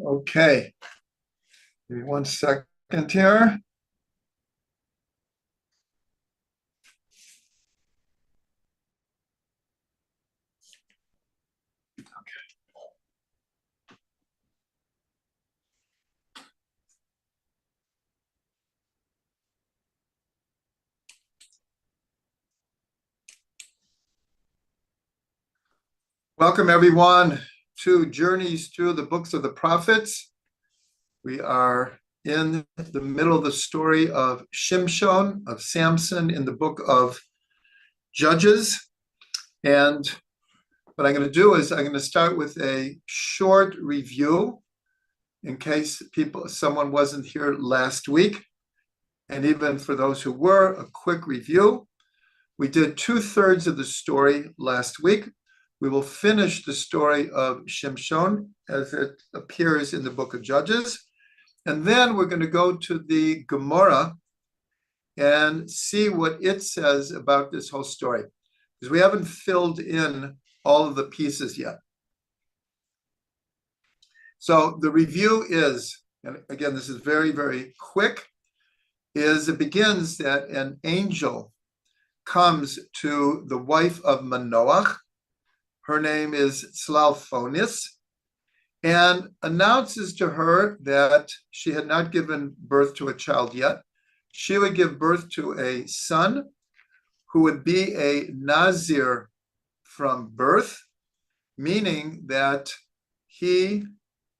Okay, give me 1 second here. Welcome everyone to Journeys Through the Books of the Prophets. We are in the middle of the story of Shimshon, of Samson in the book of Judges. And what I'm going to do is I'm going to start with a short review in case someone wasn't here last week. And even for those who were, a quick review. We did 2/3 of the story last week. We will finish the story of Shimshon as it appears in the book of Judges. And then we're going to go to the Gemara and see what it says about this whole story, because we haven't filled in all of the pieces yet. So the review is, and again, this is very, very quick, is it begins that an angel comes to the wife of Manoach. Her name is Tlalphonis, and announces to her that she had not given birth to a child yet. She would give birth to a son who would be a Nazir from birth, meaning that he,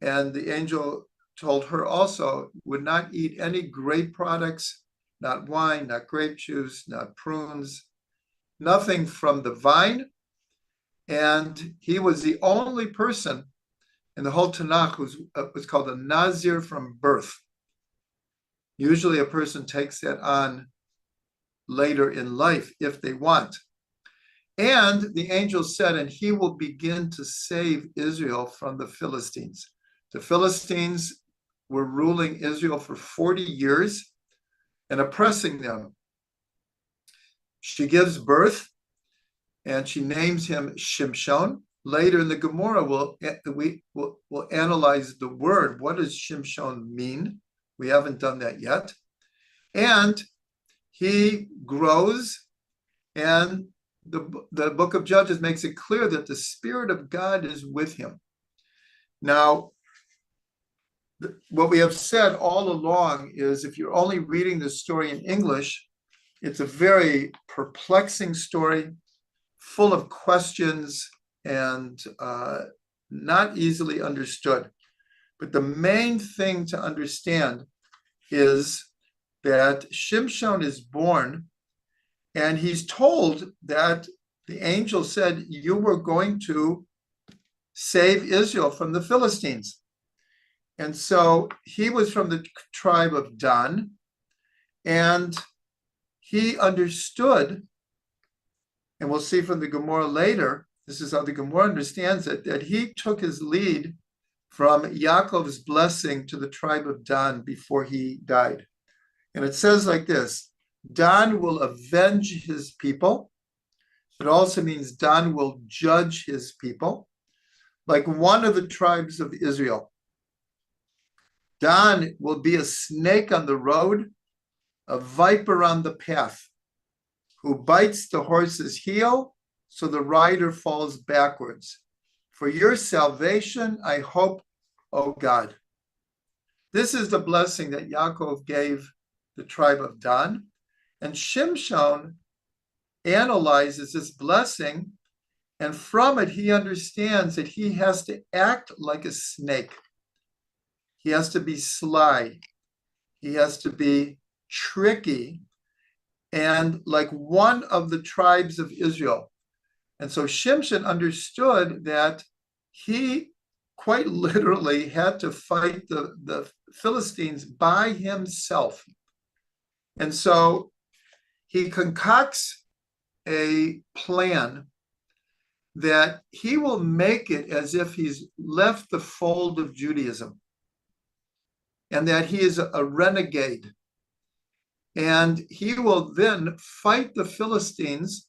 and the angel told her also, would not eat any grape products, not wine, not grape juice, not prunes, nothing from the vine. And he was the only person in the whole Tanakh who was called a Nazir from birth. Usually a person takes that on later in life if they want. And the angel said, and he will begin to save Israel from the Philistines. The Philistines were ruling Israel for 40 years and oppressing them. She gives birth, and she names him Shimshon. Later in the Gemara, we'll analyze the word. What does Shimshon mean? We haven't done that yet. And he grows, and the book of Judges makes it clear that the Spirit of God is with him. Now, what we have said all along is if you're only reading the story in English, it's a very perplexing story, full of questions and not easily understood. But the main thing to understand is that Shimshon is born, and he's told that the angel said, you were going to save Israel from the Philistines. And so he was from the tribe of Dan, and he understood, and we'll see from the Gemara later, this is how the Gemara understands it, that he took his lead from Yaakov's blessing to the tribe of Dan before he died. And it says like this, Dan will avenge his people. It also means Dan will judge his people, like one of the tribes of Israel. Dan will be a snake on the road, a viper on the path, who bites the horse's heel so the rider falls backwards. For your salvation, I hope, O God. This is the blessing that Yaakov gave the tribe of Dan. And Shimshon analyzes this blessing, and from it he understands that he has to act like a snake. He has to be sly. He has to be tricky, and like one of the tribes of Israel. And so Shimshon understood that he quite literally had to fight the Philistines by himself. And so he concocts a plan that he will make it as if he's left the fold of Judaism, and that he is a renegade. And he will then fight the Philistines,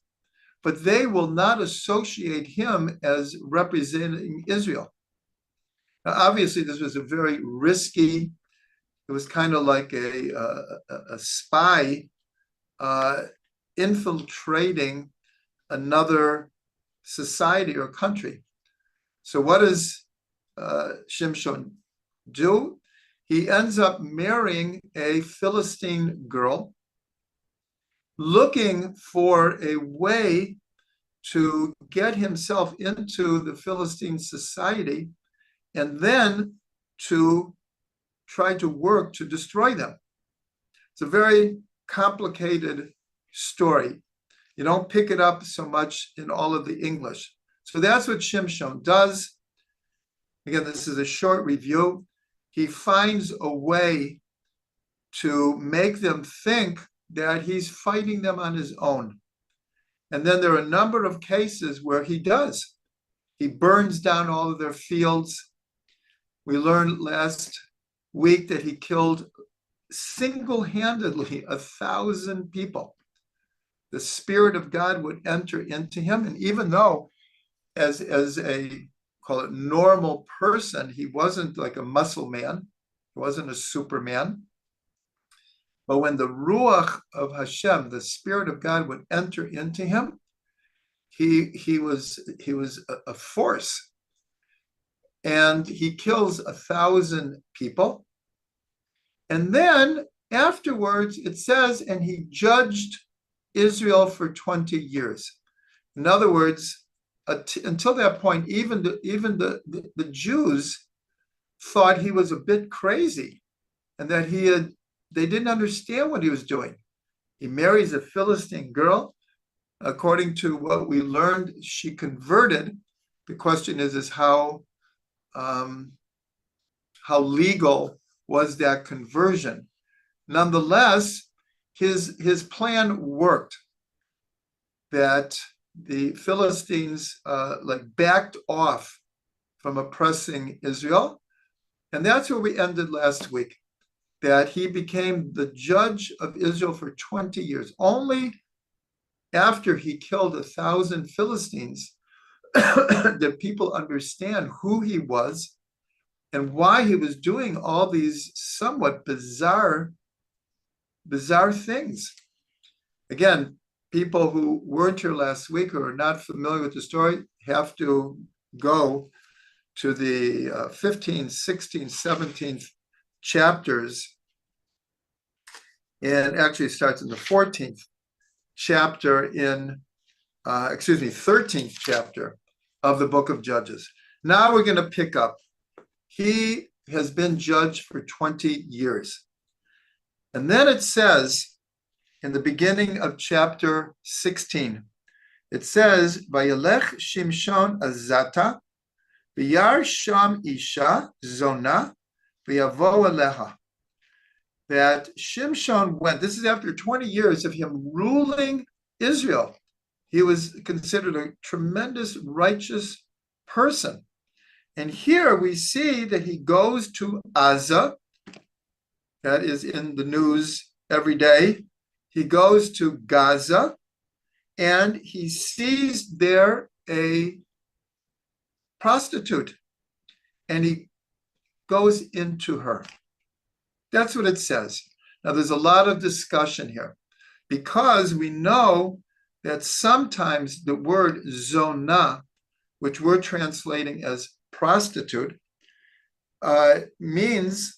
but they will not associate him as representing Israel. Now, obviously, this was a very risky, it was kind of like a spy infiltrating another society or country. So what does Shimshon do? He ends up marrying a Philistine girl, looking for a way to get himself into the Philistine society and then to try to work to destroy them. It's a very complicated story. You don't pick it up so much in all of the English. So that's what Shimshon does. Again, this is a short review. He finds a way to make them think that he's fighting them on his own. And then there are a number of cases where he does. He burns down all of their fields. We learned last week that he killed single-handedly 1,000 people. The Spirit of God would enter into him. And even though as a, call it normal person, he wasn't like a muscle man, he wasn't a Superman. But when the Ruach of Hashem, the Spirit of God, would enter into him, he was a force. And he kills 1,000 people. And then afterwards, it says, and he judged Israel for 20 years. In other words, until that point, even the Jews thought he was a bit crazy and that they didn't understand what he was doing. He marries a Philistine girl. According to what we learned, she converted. The question is how legal was that conversion? Nonetheless, his plan worked. That the Philistines backed off from oppressing Israel. And that's where we ended last week, that he became the judge of Israel for 20 years. Only after he killed 1,000 Philistines did people understand who he was and why he was doing all these somewhat bizarre things. Again, people who weren't here last week or are not familiar with the story have to go to the 15th, 16th, 17th chapters. And actually it starts in the 14th chapter 13th chapter of the book of Judges. Now we're going to pick up. He has been judged for 20 years. And then it says, in the beginning of chapter 16, it says, Vayelech Shimshon azata, v'yar sham isha zona, v'yavo eleha. That Shimshon went, this is after 20 years of him ruling Israel. He was considered a tremendous righteous person. And here we see that he goes to Gaza. That is in the news every day. He goes to Gaza and he sees there a prostitute and he goes into her. That's what it says. Now, there's a lot of discussion here because we know that sometimes the word zona, which we're translating as prostitute, means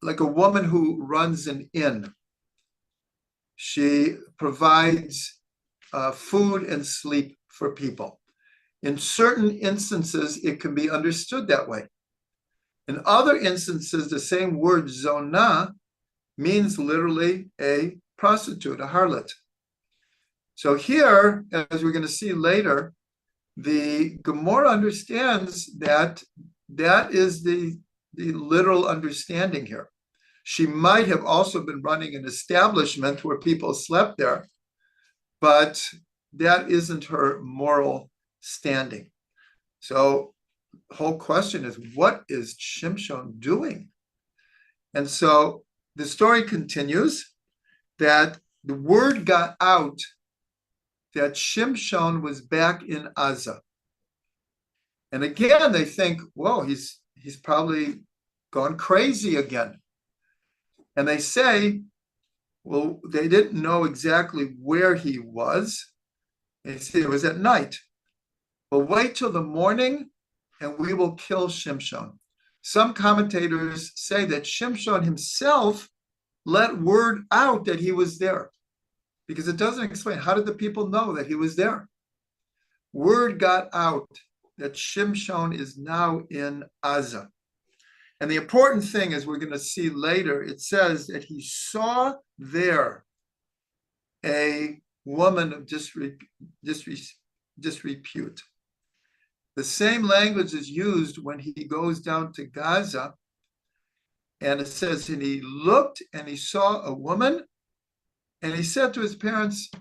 like a woman who runs an inn. She provides food and sleep for people. In certain instances, it can be understood that way. In other instances, the same word zona means literally a prostitute, a harlot. So here, as we're going to see later, the Gemara understands that that is the literal understanding here. She might have also been running an establishment where people slept there, but that isn't her moral standing. So the whole question is, what is Shimshon doing? And so the story continues that the word got out that Shimshon was back in Gaza. And again, they think, whoa, he's probably gone crazy again. And they say, well, they didn't know exactly where he was. They say it was at night. Well, wait till the morning and we will kill Shimshon. Some commentators say that Shimshon himself let word out that he was there, because it doesn't explain how did the people know that he was there. Word got out that Shimshon is now in Gaza. And the important thing, as we're going to see later, it says that he saw there a woman of disrepute. The same language is used when he goes down to Gaza, and it says, and he looked and he saw a woman, and he said to his parents,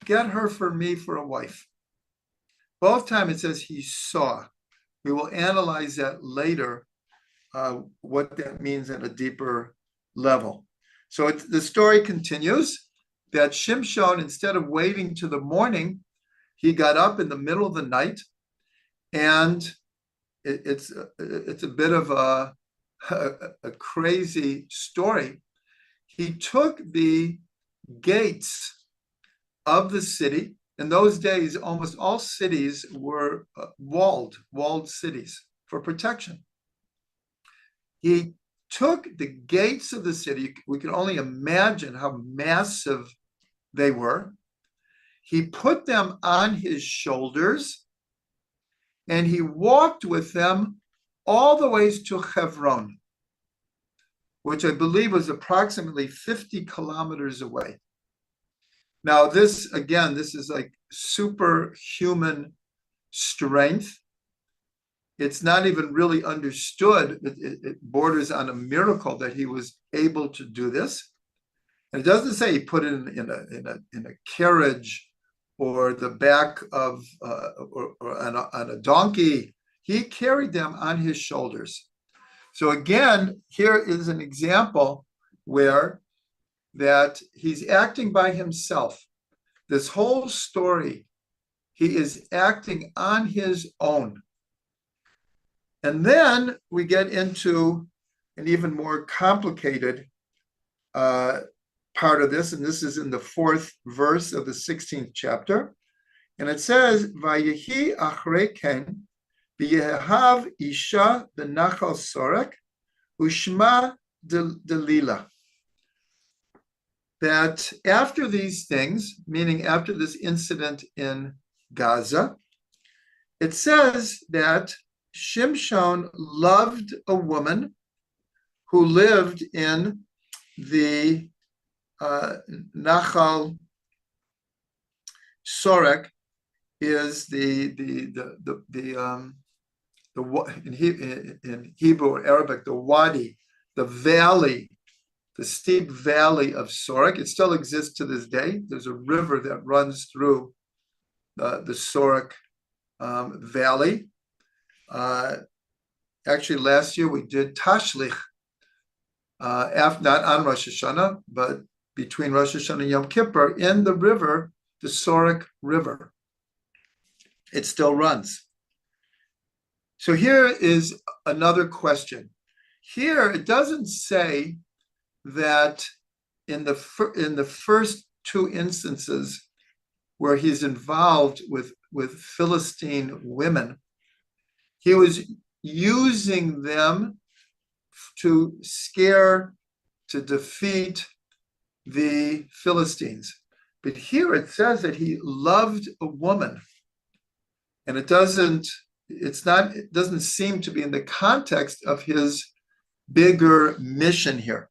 get her for me for a wife. Both times it says he saw. We will analyze that later, what that means at a deeper level. So the story continues that Shimshon, instead of waiting to the morning, he got up in the middle of the night, and it's a bit of a crazy story. He took the gates of the city. In those days, almost all cities were walled cities for protection. He took the gates of the city. We can only imagine how massive they were. He put them on his shoulders, and he walked with them all the ways to Hebron, which I believe was approximately 50 kilometers away. Now, this is like superhuman strength. It's not even really understood. It borders on a miracle that he was able to do this. And it doesn't say he put it in a carriage or the back of or on a donkey. He carried them on his shoulders. So again, here is an example where that he's acting by himself. This whole story, he is acting on his own. And then we get into an even more complicated part of this, and this is in the 4th verse of the 16th chapter. And it says, Vayehi achrei ken, v'yehav isha b'nachal sorek, ushma delila. That after these things, meaning after this incident in Gaza, it says that Shimshon loved a woman who lived in the Nachal Sorek, is in Hebrew or Arabic, the wadi, the valley, the steep valley of Sorek. It still exists to this day. There's a river that runs through the Sorek valley. Actually, last year we did Tashlich, not on Rosh Hashanah, but between Rosh Hashanah and Yom Kippur, in the river, the Sorek River. It still runs. So here is another question. Here it doesn't say that in the first 2 instances where he's involved with Philistine women, he was using them to scare, to defeat the Philistines. But here it says that he loved a woman, and it doesn't seem to be in the context of his bigger mission here.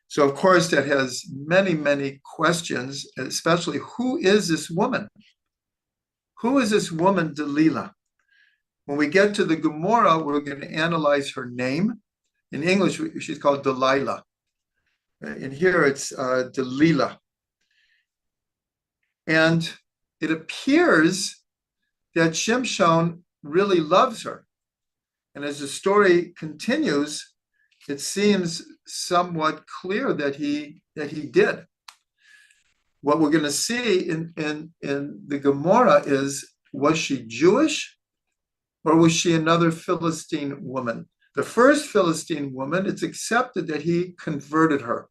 So of course that has many, many questions, especially who is this woman? Who is this woman, Delilah? When we get to the Gemara, we're going to analyze her name. In English, she's called Delilah. And here it's Delilah. And it appears that Shimshon really loves her. And as the story continues, it seems somewhat clear that he did. What we're going to see in the Gemara is, was she Jewish or was she another Philistine woman? The first Philistine woman, it's accepted that he converted her.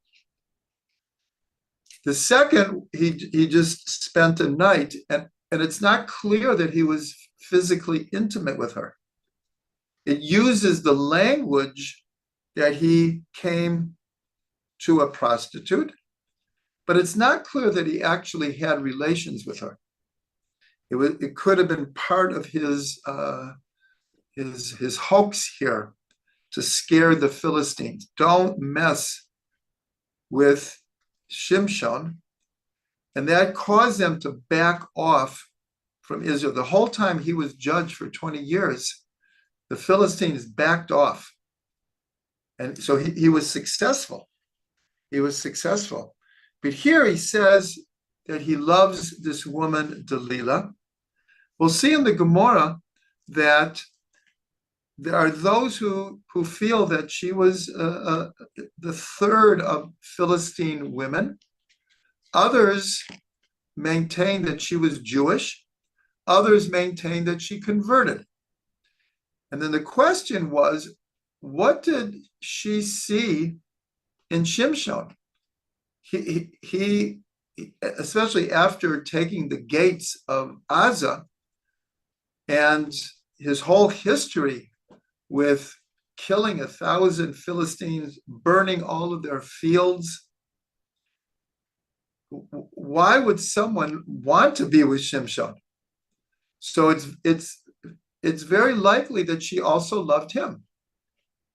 The second, he just spent a night, and it's not clear that he was physically intimate with her. It uses the language that he came to a prostitute, but it's not clear that he actually had relations with her. It could have been part of his hoax here to scare the Philistines. Don't mess with Shimshon. And that caused them to back off from Israel. The whole time he was judged for 20 years, the Philistines backed off. And so he was successful. He was successful. But here he says that he loves this woman, Delilah. We'll see in the Gemara that there are those who feel that she was the third of Philistine women. Others maintain that she was Jewish. Others maintain that she converted. And then the question was, what did she see in Shimshon? He especially after taking the gates of Gaza and his whole history with killing 1,000 Philistines, burning all of their fields, why would someone want to be with Shimshon? So it's very likely that she also loved him,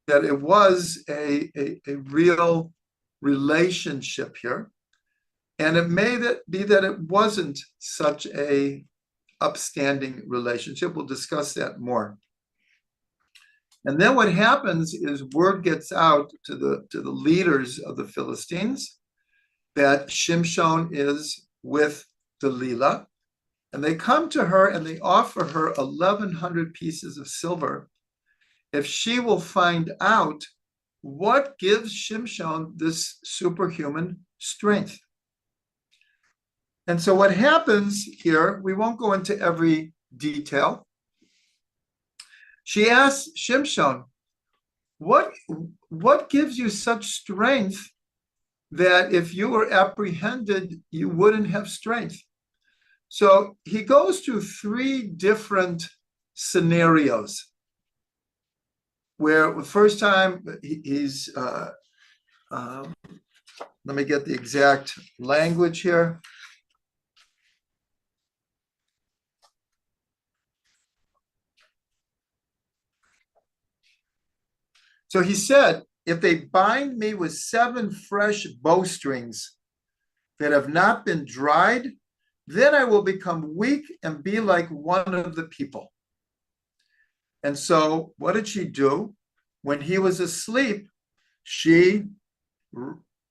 that it was a real relationship here. And it may be that it wasn't such a upstanding relationship. We'll discuss that more. And then what happens is word gets out to the leaders of the Philistines that Shimshon is with Delilah. And they come to her and they offer her 1,100 pieces of silver if she will find out what gives Shimshon this superhuman strength. And so what happens here, we won't go into every detail. She asks Shimshon, what gives you such strength that if you were apprehended, you wouldn't have strength? So he goes through 3 different scenarios where the first time he's, let me get the exact language here. So he said, if they bind me with 7 fresh bowstrings that have not been dried, then I will become weak and be like one of the people. And so what did she do? When he was asleep, she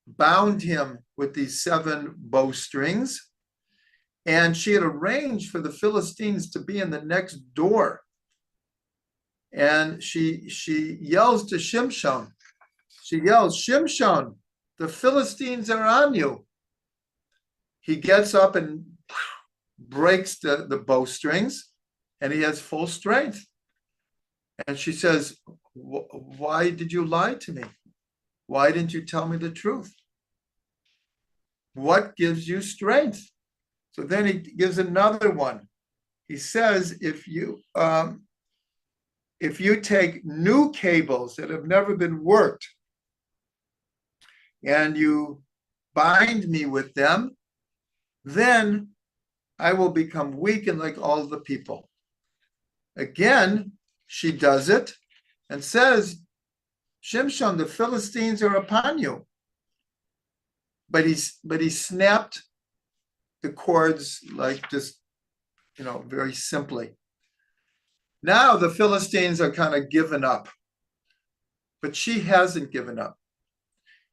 bound him with these 7 bowstrings, and she had arranged for the Philistines to be in the next door. And she yells to Shimshon. She yells, Shimshon, the Philistines are on you. He gets up and breaks the bowstrings, and he has full strength. And she says, why did you lie to me? Why didn't you tell me the truth? What gives you strength? So then he gives another one. He says, if you take new cables that have never been worked and you bind me with them, then I will become weak and like all the people. Again, she does it and says, Shimshon, the Philistines are upon you. But he snapped the cords like just, very simply. Now the Philistines are kind of given up, but she hasn't given up.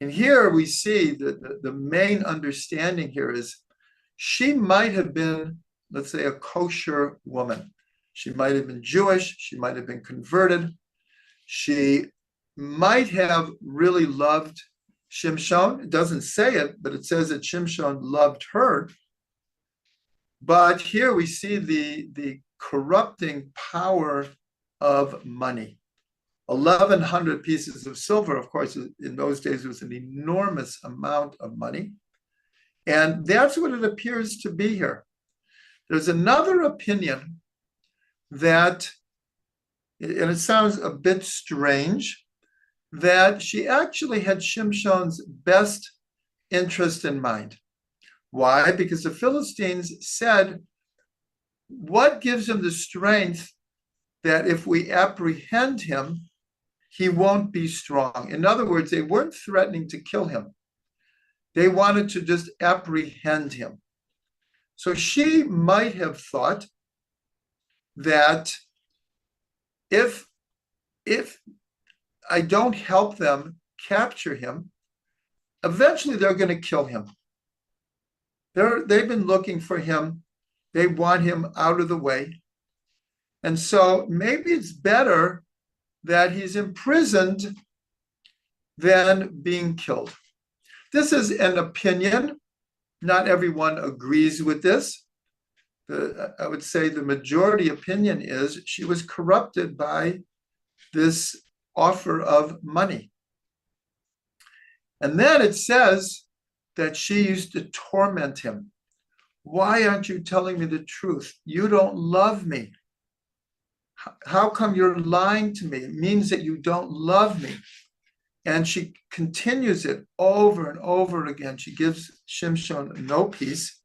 And here we see that the main understanding here is she might have been, let's say, a kosher woman. She might have been Jewish. She might have been converted. She might have really loved Shimshon. It doesn't say it, but it says that Shimshon loved her. But here we see the corrupting power of money. 1,100 pieces of silver, of course, in those days was an enormous amount of money. And that's what it appears to be here. There's another opinion that, and it sounds a bit strange, that she actually had Shimshon's best interest in mind. Why? Because the Philistines said, what gives him the strength that if we apprehend him, he won't be strong? In other words, they weren't threatening to kill him. They wanted to just apprehend him. So she might have thought that if I don't help them capture him, eventually they're going to kill him. They've been looking for him. They want him out of the way. And so maybe it's better that he's imprisoned than being killed. This is an opinion. Not everyone agrees with this. I would say the majority opinion is she was corrupted by this offer of money. And then it says that she used to torment him. Why aren't you telling me the truth? You don't love me. How come you're lying to me? It means that you don't love me. And she continues it over and over again. She gives Shimshon no peace.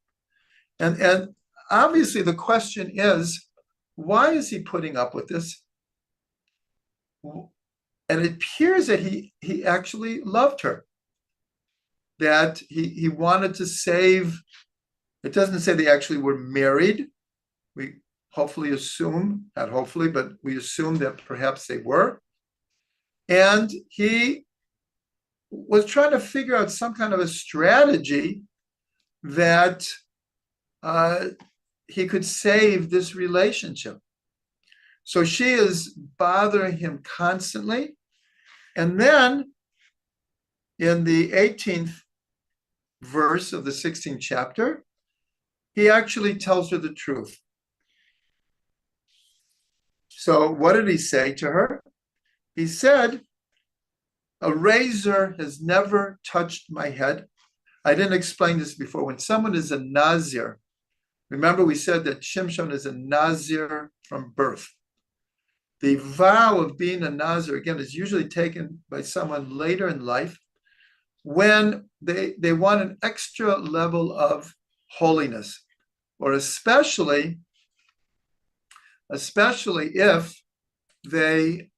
And obviously the question is, why is he putting up with this? And it appears that he actually loved her, that he wanted to save. It doesn't say they actually were married. We hopefully assume, not hopefully, but we assume that perhaps they were. And he was trying to figure out some kind of a strategy that he could save this relationship. So she is bothering him constantly. And then in the 18th verse of the 16th chapter, he actually tells her the truth. So what did he say to her? He said, a razor has never touched my head. I didn't explain this before. When someone is a Nazir, remember we said that Shimshon is a Nazir from birth. The vow of being a Nazir, again, is usually taken by someone later in life when they want an extra level of holiness, or especially if they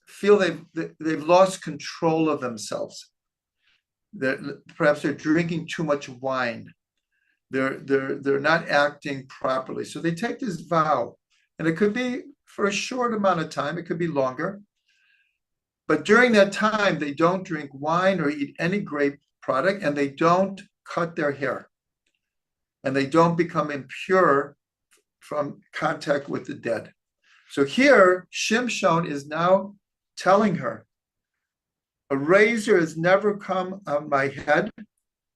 feel they've lost control of themselves. Perhaps they're drinking too much wine. They're not acting properly. So they take this vow, and it could be for a short amount of time. It could be longer. But during that time, they don't drink wine or eat any grape product, and they don't cut their hair. And they don't become impure from contact with the dead. So here, Shimshon is now telling her, a razor has never come on my head,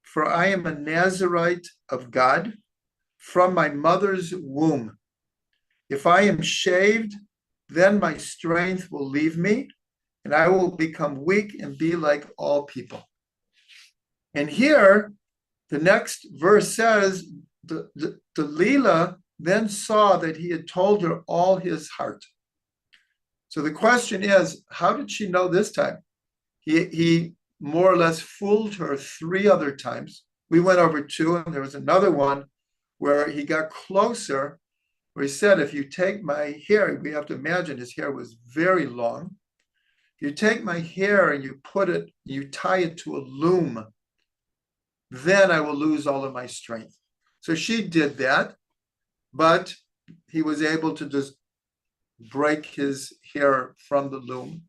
for I am a Nazirite of God from my mother's womb. If I am shaved, then my strength will leave me, and I will become weak and be like all people. And here, the next verse says, Delilah then saw that he had told her all his heart. So the question is, how did she know this time? He more or less fooled her 3 other times. We went over 2, and there was another one where he got closer, where he said, if you take my hair, we have to imagine his hair was very long. If you take my hair and you tie it to a loom, then I will lose all of my strength. So she did that, but he was able to just break his hair from the loom.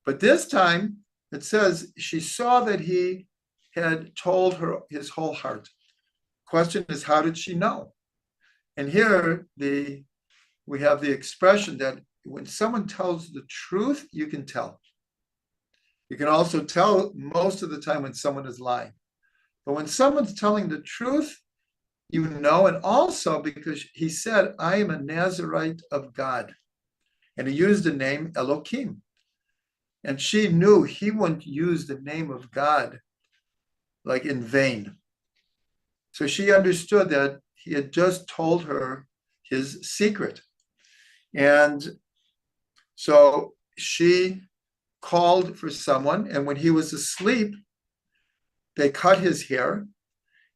But this time, it says she saw that he had told her his whole heart. Question is, how did she know? And here we have the expression that when someone tells the truth, you can tell. You can also tell most of the time when someone is lying. But when someone's telling the truth, you know, and also because he said, I am a Nazirite of God. and he used the name Elohim. And she knew he wouldn't use the name of God like in vain. So she understood that he had just told her his secret. And so she called for someone, and when he was asleep, they cut his hair.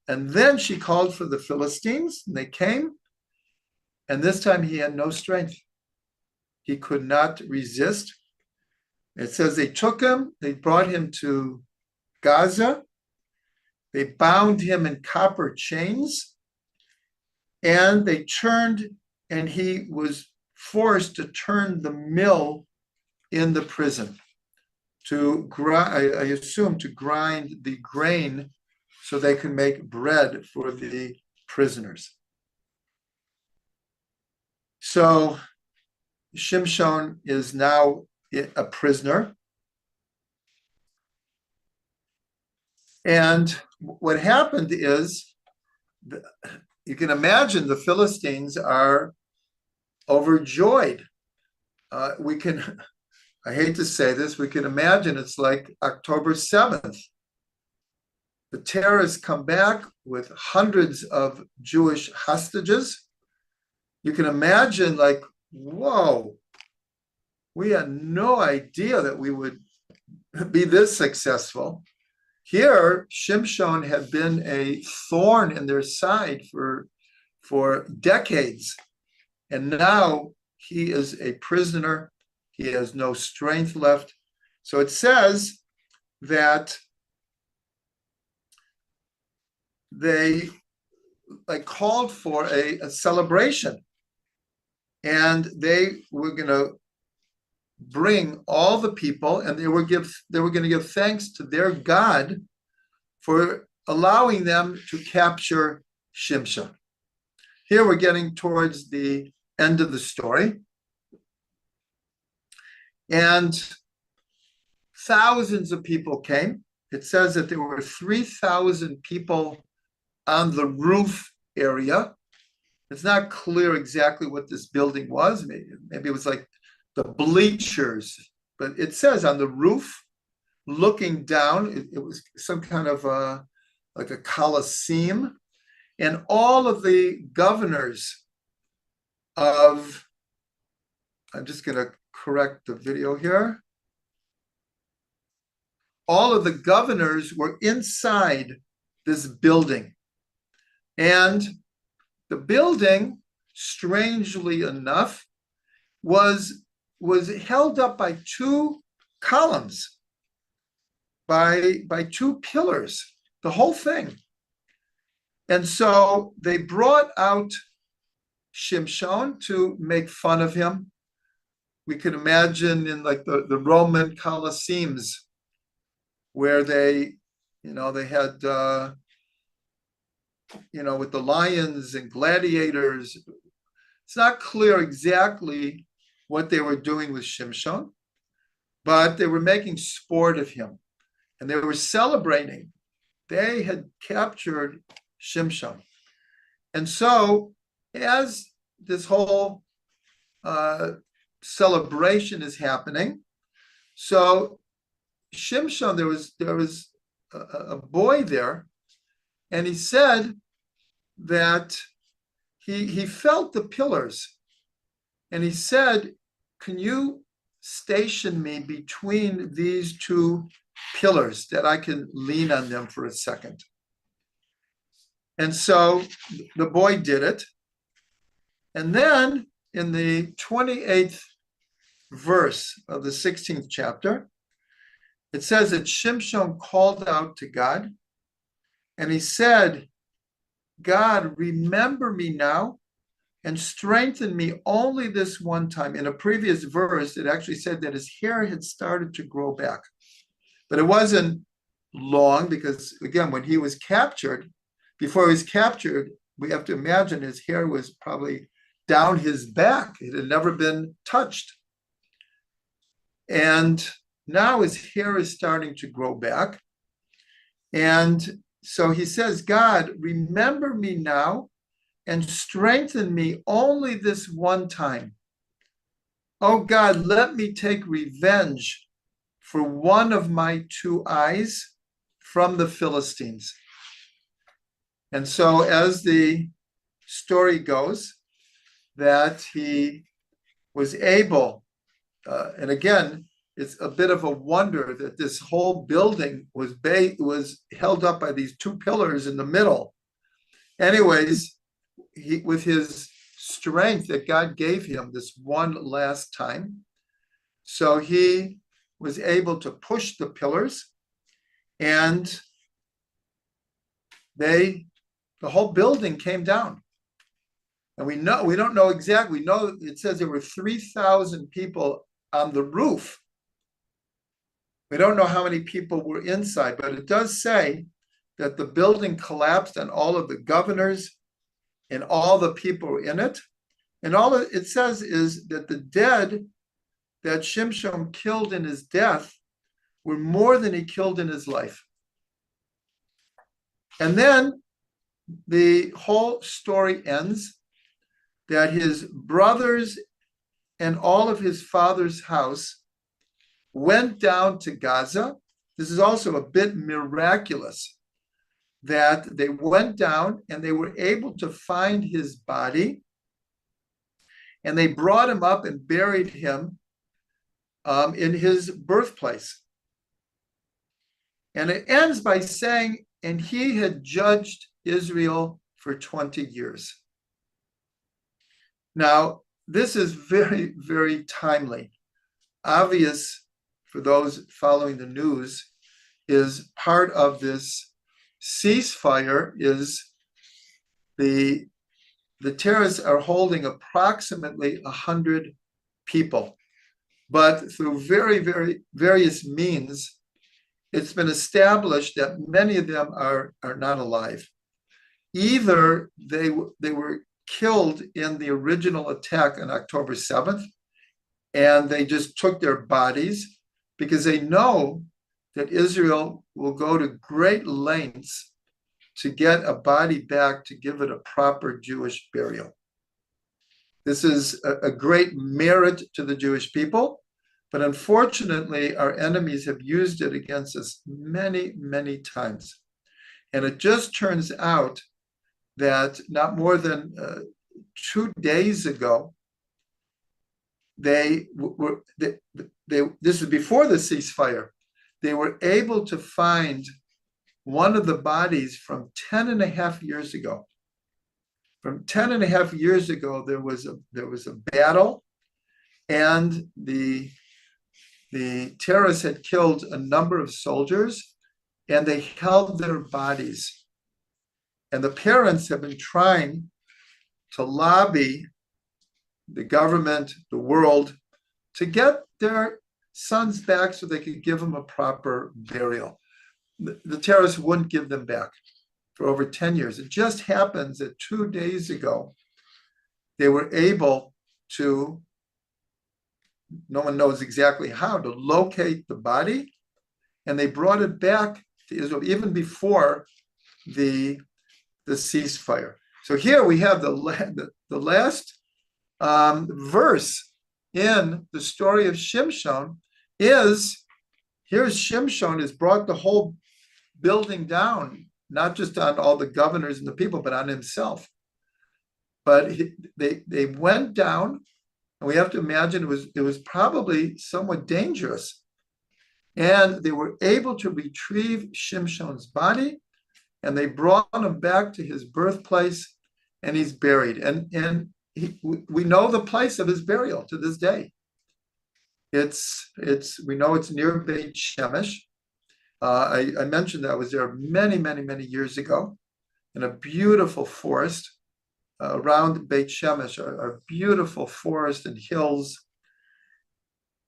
And then she called for the Philistines, and they came. And this time he had no strength. He could not resist. It says they took him, they brought him to Gaza, they bound him in copper chains, and they turned, and he was forced to turn the mill in the prison to grind, I assume, to grind the grain so they could make bread for the prisoners. So Shimshon is now a prisoner. And what happened is, you can imagine the Philistines are overjoyed. I hate to say this, we can imagine it's like October 7th. The terrorists come back with hundreds of Jewish hostages. You can imagine, like, whoa, we had no idea that we would be this successful. Here, Shimshon had been a thorn in their side for decades. And now he is a prisoner. He has no strength left. So it says that they called for a celebration. And they were going to bring all the people, and they were going to give thanks to their God for allowing them to capture Shimshon. Here we're getting towards the end of the story. And thousands of people came. It says that there were 3,000 people on the roof area. It's not clear exactly what this building was. Maybe it was like the bleachers, but it says on the roof, looking down, it was some kind of like a coliseum, and all of the governors of, I'm just going to correct the video here. All of the governors were inside this building, and the building, strangely enough, was held up by two columns, by two pillars, the whole thing. And so they brought out Shimshon to make fun of him. We can imagine in like the Roman Colosseums where they had with the lions and gladiators. It's not clear exactly what they were doing with Shimshon, but they were making sport of him, and they were celebrating. They had captured Shimshon. And so as this whole celebration is happening, so Shimshon, there was a boy there, and he said that he felt the pillars, and he said, "Can you station me between these two pillars that I can lean on them for a second?" And so the boy did it. And then in the 28th verse of the 16th chapter, it says that Shimshon called out to God, and he said, "God, remember me now and strengthen me only this one time." In a previous verse, it actually said that his hair had started to grow back. But it wasn't long because, again, when he was captured, before he was captured, we have to imagine his hair was probably down his back. It had never been touched. And now his hair is starting to grow back. And so he says, "God, remember me now and strengthen me only this one time." Oh God, let me take revenge for one of my two eyes from the Philistines. And so, as the story goes, that he was able, and again, it's a bit of a wonder that this whole building was held up by these two pillars in the middle. Anyways, with his strength that God gave him this one last time, so he was able to push the pillars, and the whole building came down. And we don't know exactly. We know it says there were 3,000 people on the roof. We don't know how many people were inside, but it does say that the building collapsed and all of the governors and all the people in it. And all it says is that the dead that Shimshon killed in his death were more than he killed in his life. And then the whole story ends that his brothers and all of his father's house went down to Gaza. This is also a bit miraculous that they went down and they were able to find his body, and they brought him up and buried him in his birthplace. And it ends by saying, and he had judged Israel for 20 years. Now, this is very, very timely. Obvious for those following the news is part of this ceasefire is the terrorists are holding approximately 100 people. But through very, very various means, it's been established that many of them are not alive. Either they were killed in the original attack on October 7th, and they just took their bodies because they know that Israel will go to great lengths to get a body back to give it a proper Jewish burial. This is a great merit to the Jewish people, but unfortunately, our enemies have used it against us many, many times. And it just turns out that not more than 2 days ago, this is before the ceasefire, they were able to find one of the bodies from 10 and a half years ago. From 10 and a half years ago, there was a battle, and the terrorists had killed a number of soldiers, and they held their bodies. And the parents have been trying to lobby the government, the world, to get their sons back so they could give them a proper burial. The terrorists wouldn't give them back for over 10 years. It just happens that 2 days ago, they were able to, no one knows exactly how, to locate the body, and they brought it back to Israel even before the ceasefire. So here we have the last verse in the story of Shimshon is, here's Shimshon has brought the whole building down, not just on all the governors and the people, but on himself. But they went down, and we have to imagine it was probably somewhat dangerous. And they were able to retrieve Shimshon's body, and they brought him back to his birthplace, and he's buried. And we know the place of his burial to this day. We know it's near Beit Shemesh. I mentioned that I was there many, many, many years ago in a beautiful forest around Beit Shemesh, a beautiful forest and hills.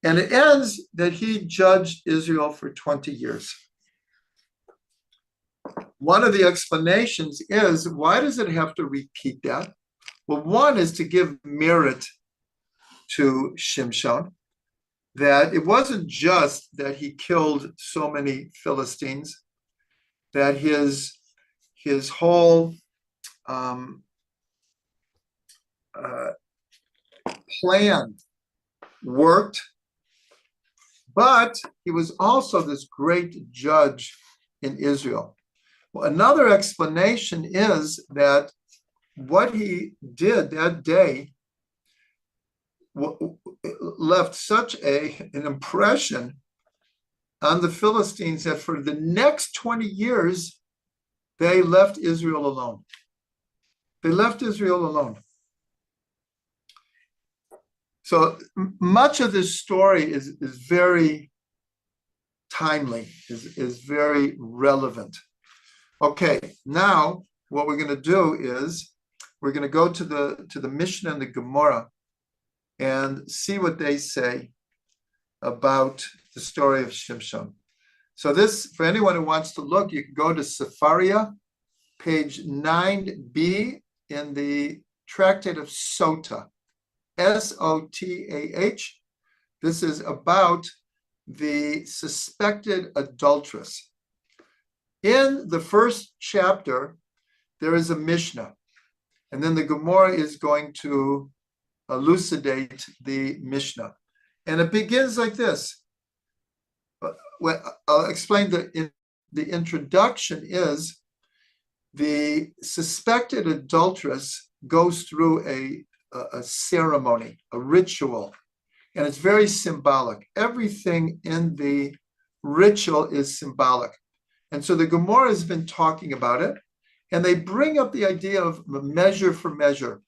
And it ends that he judged Israel for 20 years. One of the explanations is, why does it have to repeat that? Well, one is to give merit to Shimshon, that it wasn't just that he killed so many Philistines, that his whole plan worked, but he was also this great judge in Israel. Well, another explanation is that what he did that day left such an impression on the Philistines that for the next 20 years, they left Israel alone. They left Israel alone. So much of this story is very timely, is very relevant. Okay, now what we're going to do is we're going to go to the Mishnah and the Gemara and see what they say about the story of Shimshon. So this, for anyone who wants to look, you can go to Sefaria, page 9b in the Tractate of Sotah, Sotah. This is about the suspected adulteress. In the first chapter, there is a Mishnah, and then the Gemara is going to elucidate the Mishnah. And it begins like this. I'll explain the introduction is the suspected adulteress goes through a ceremony, a ritual, and it's very symbolic. Everything in the ritual is symbolic. And so the Gemara has been talking about it, and they bring up the idea of measure for measure,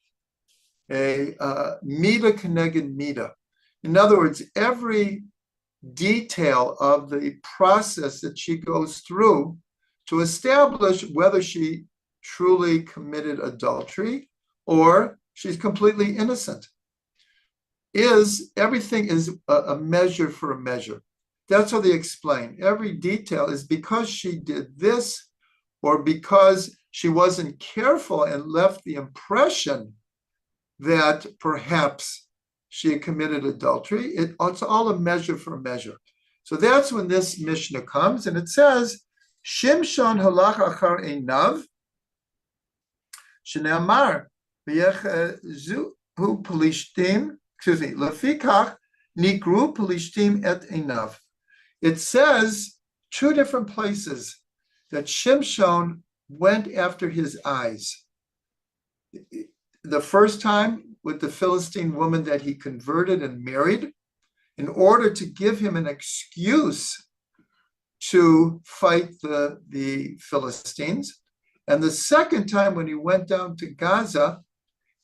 a mida keneged mida. In other words, every detail of the process that she goes through to establish whether she truly committed adultery or she's completely innocent. Everything is a measure for a measure. That's how they explain. Every detail is because she did this or because she wasn't careful and left the impression that perhaps she had committed adultery. It's all a measure for a measure. So that's when this Mishnah comes, and it says, Shimshon halach achar einav, shene'amar v'yechezu pelishtim, lefikach nikru pelishtim et einav. It says two different places that Shimshon went after his eyes. The first time with the Philistine woman that he converted and married in order to give him an excuse to fight the Philistines. And the second time when he went down to Gaza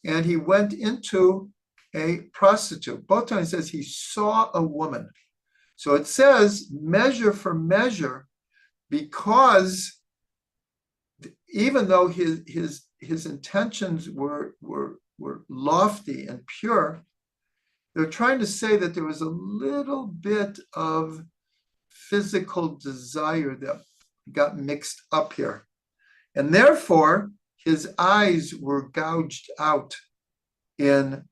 and he went into a prostitute. Both times it says he saw a woman. So it says measure for measure, because even though his intentions were lofty and pure, they're trying to say that there was a little bit of physical desire that got mixed up here. And therefore, his eyes were gouged out in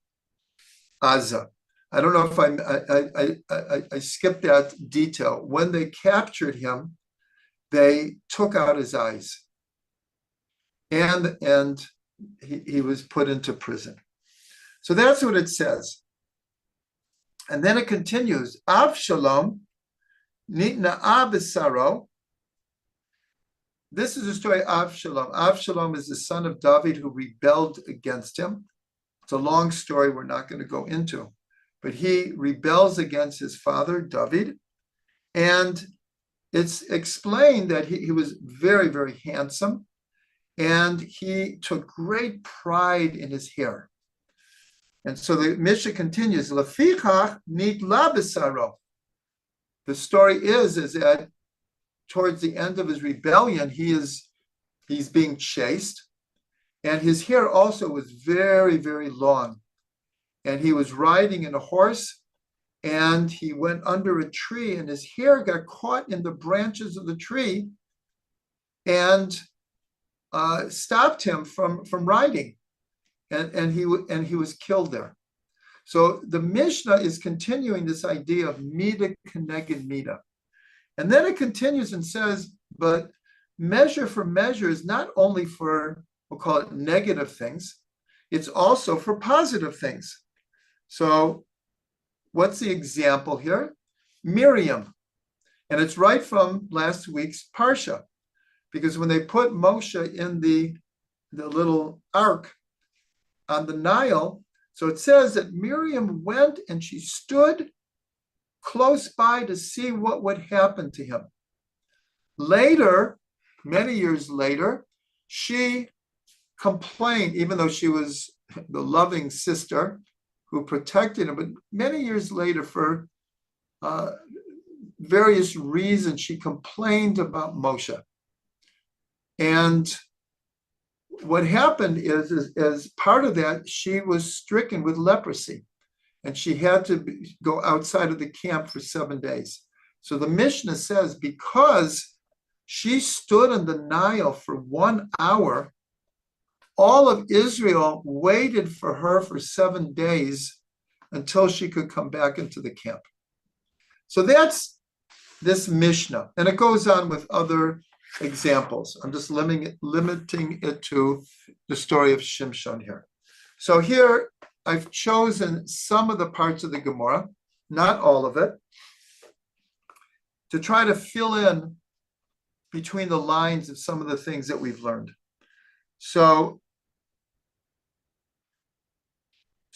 Gaza. I don't know if I skipped that detail. When they captured him, they took out his eyes. And he was put into prison. So that's what it says. And then it continues, Avshalom nitna'a b'saro. This is the story of Avshalom. Avshalom is the son of David who rebelled against him. It's a long story we're not going to go into. But he rebels against his father, David. And it's explained that he was very, very handsome. And he took great pride in his hair. And so the Mishnah continues, Lefichach nitla b'saro. The story is that towards the end of his rebellion, he's being chased. And his hair also was very, very long. And he was riding in a horse, and he went under a tree, and his hair got caught in the branches of the tree and stopped him from riding, and he was killed there. So the Mishnah is continuing this idea of mida keneged mida, and then it continues and says, but measure for measure is not only for, we'll call it negative things, it's also for positive things. So what's the example here? Miriam. And it's right from last week's Parsha, because when they put Moshe in the little ark on the Nile, so it says that Miriam went and she stood close by to see what would happen to him. Later, many years later, she complained, even though she was the loving sister who protected him, but many years later, for various reasons, she complained about Moshe. And what happened is, as part of that, she was stricken with leprosy, and she had to go outside of the camp for 7 days. So the Mishnah says, because she stood on the Nile for 1 hour, all of Israel waited for her for 7 days until she could come back into the camp. So that's this Mishnah. And it goes on with other examples. I'm just limiting it to the story of Shimshon here. So here I've chosen some of the parts of the Gemara, not all of it, to try to fill in between the lines of some of the things that we've learned. So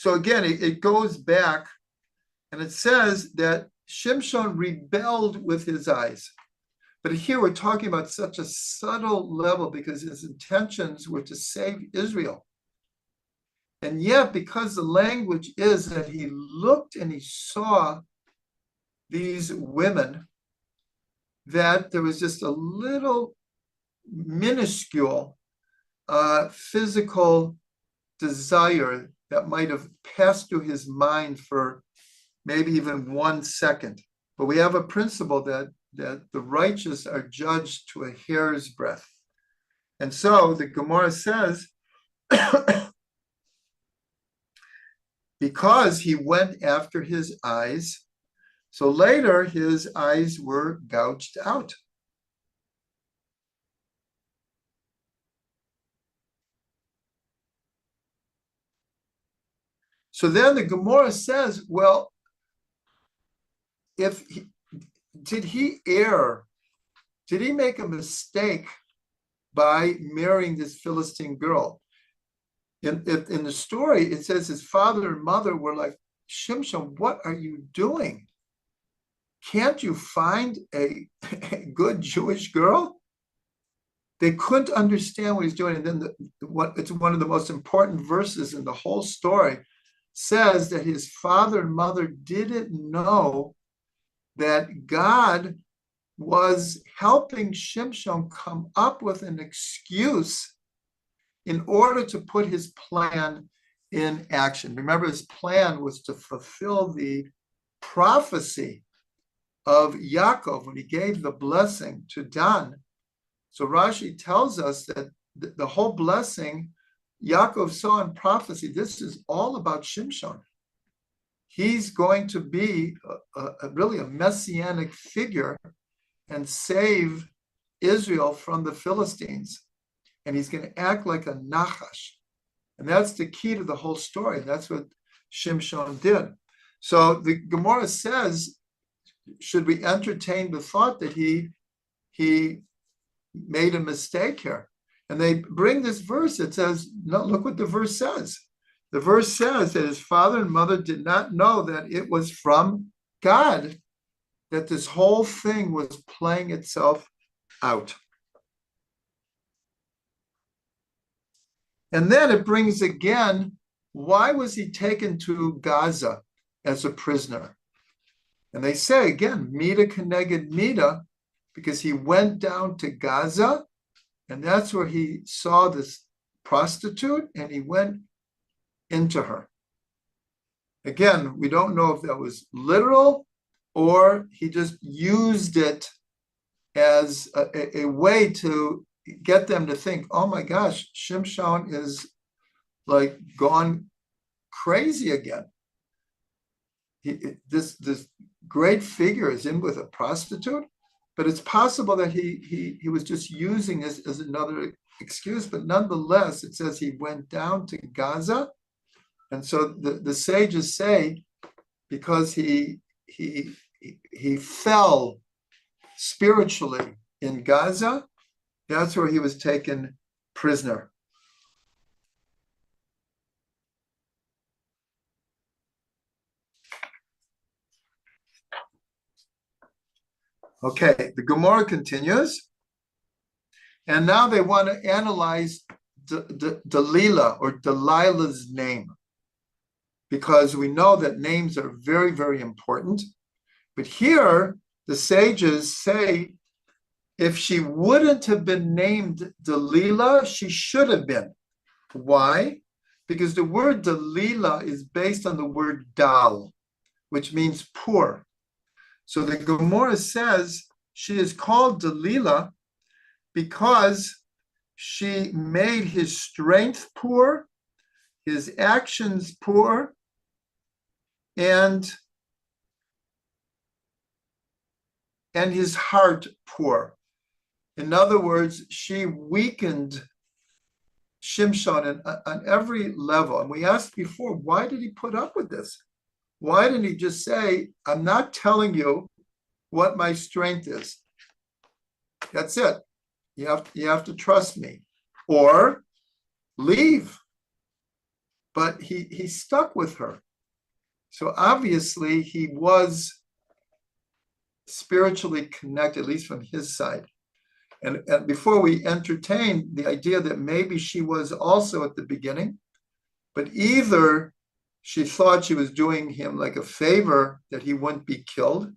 again, it goes back and it says that Shimshon rebelled with his eyes. But here we're talking about such a subtle level because his intentions were to save Israel. And yet, because the language is that he looked and he saw these women, that there was just a little minuscule physical desire that might have passed through his mind for maybe even 1 second. But we have a principle that the righteous are judged to a hair's breadth. And so the Gemara says, because he went after his eyes, so later his eyes were gouged out. So then the Gemara says, well, did he err? Did he make a mistake by marrying this Philistine girl? In the story, it says his father and mother were like, Shimshon, what are you doing? Can't you find a good Jewish girl? They couldn't understand what he's doing. And then it's one of the most important verses in the whole story, says that his father and mother didn't know that God was helping Shimshon come up with an excuse in order to put his plan in action. Remember, his plan was to fulfill the prophecy of Yaakov when he gave the blessing to Dan. So Rashi tells us that the whole blessing Yaakov saw in prophecy, this is all about Shimshon. He's going to be really a messianic figure and save Israel from the Philistines. And he's going to act like a Nachash. And that's the key to the whole story. That's what Shimshon did. So the Gemara says, should we entertain the thought that he made a mistake here? And they bring this verse. It says, no, look what the verse says. The verse says that his father and mother did not know that it was from God that this whole thing was playing itself out. And then it brings again, why was he taken to Gaza as a prisoner? And they say again, Mida Keneged Mida, because he went down to Gaza, and that's where he saw this prostitute, and he went into her. Again, we don't know if that was literal or he just used it as a way to get them to think, oh my gosh, Shimshon is like gone crazy again. This great figure is in with a prostitute, but it's possible that he was just using this as another excuse. But nonetheless, it says he went down to Gaza. And so the sages say because he fell spiritually in Gaza. That's where he was taken prisoner. Okay, the Gemara continues. And now they want to analyze Delilah or Delilah's name, because we know that names are very, very important. But here, the sages say, if she wouldn't have been named Delilah, she should have been. Why? Because the word Delilah is based on the word dal, which means poor. So the Gemara says she is called Delilah because she made his strength poor, his actions poor, and his heart poor. In other words, she weakened Shimshon on every level. And we asked before, why did he put up with this? Why didn't he just say, I'm not telling you what my strength is? That's it. You have to trust me, or leave. But he stuck with her. So obviously he was spiritually connected, at least from his side. And before we entertain the idea that maybe she was also at the beginning, but either she thought she was doing him like a favor that he wouldn't be killed,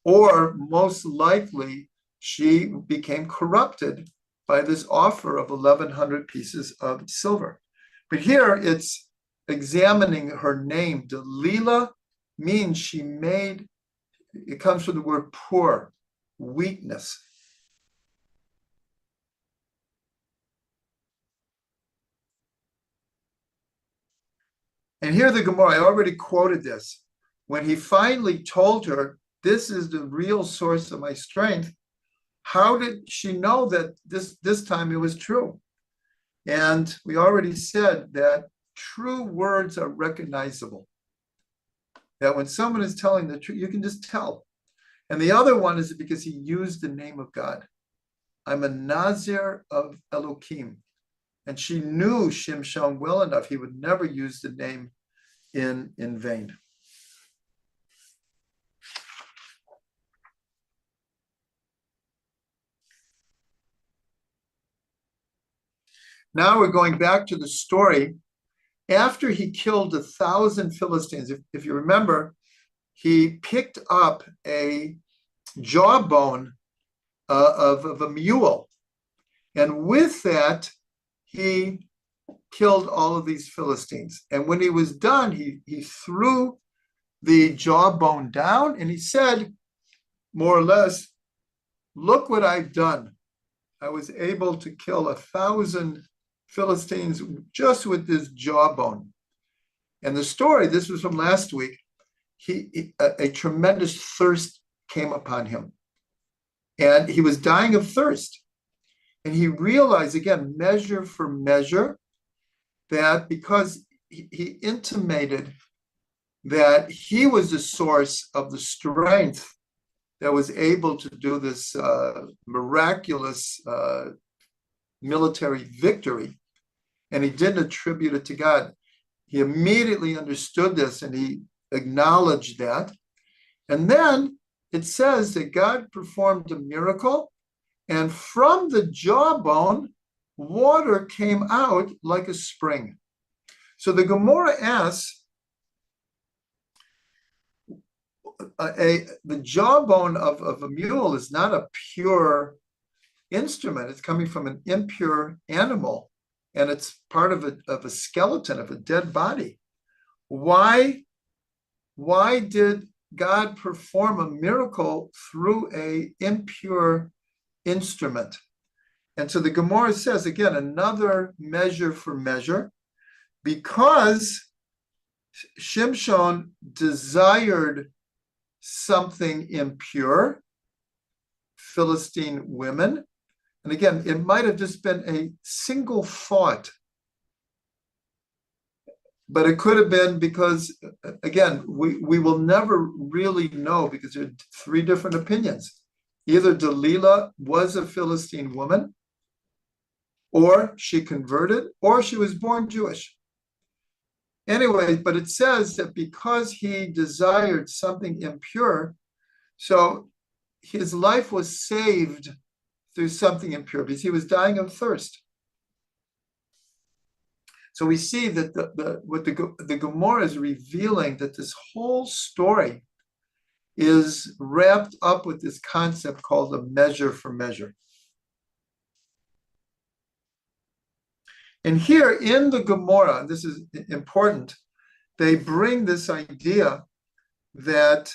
or most likely she became corrupted by this offer of 1,100 pieces of silver. But here it's examining her name. Delilah means she made, it comes from the word poor, weakness. And here the Gemara, I already quoted this. When he finally told her, this is the real source of my strength, how did she know that this time it was true? And we already said that true words are recognizable. That when someone is telling the truth, you can just tell. And the other one is because he used the name of God. I'm a Nazir of Elohim. And she knew Shimshon well enough. He would never use the name in vain. Now we're going back to the story. After he killed 1,000 Philistines, if you remember, he picked up a jawbone of a mule. And with that, he killed all of these Philistines. And when he was done, he threw the jawbone down and he said, more or less, look what I've done. I was able to kill 1,000 Philistines just with this jawbone. And the story, this was from last week, a tremendous thirst came upon him. And he was dying of thirst. And he realized, again, measure for measure, that because he intimated that he was the source of the strength that was able to do this miraculous military victory, and he didn't attribute it to God. He immediately understood this and he acknowledged that. And then it says that God performed a miracle, and from the jawbone, water came out like a spring. So the Gemara asks, the jawbone of a mule is not a pure instrument. It's coming from an impure animal, and it's part of a skeleton, of a dead body. Why did God perform a miracle through an impure instrument? And so the Gemara says, again, another measure for measure, because Shimshon desired something impure, Philistine women. And again, it might have just been a single thought but it could have been because, again, we will never really know because there are three different opinions. Either Delilah was a Philistine woman, or she converted, or she was born Jewish. Anyway, but it says that because he desired something impure, so his life was saved through something impure because he was dying of thirst. So we see that the Gemara is revealing that this whole story is wrapped up with this concept called a measure for measure. And here in the Gemara, this is important, they bring this idea that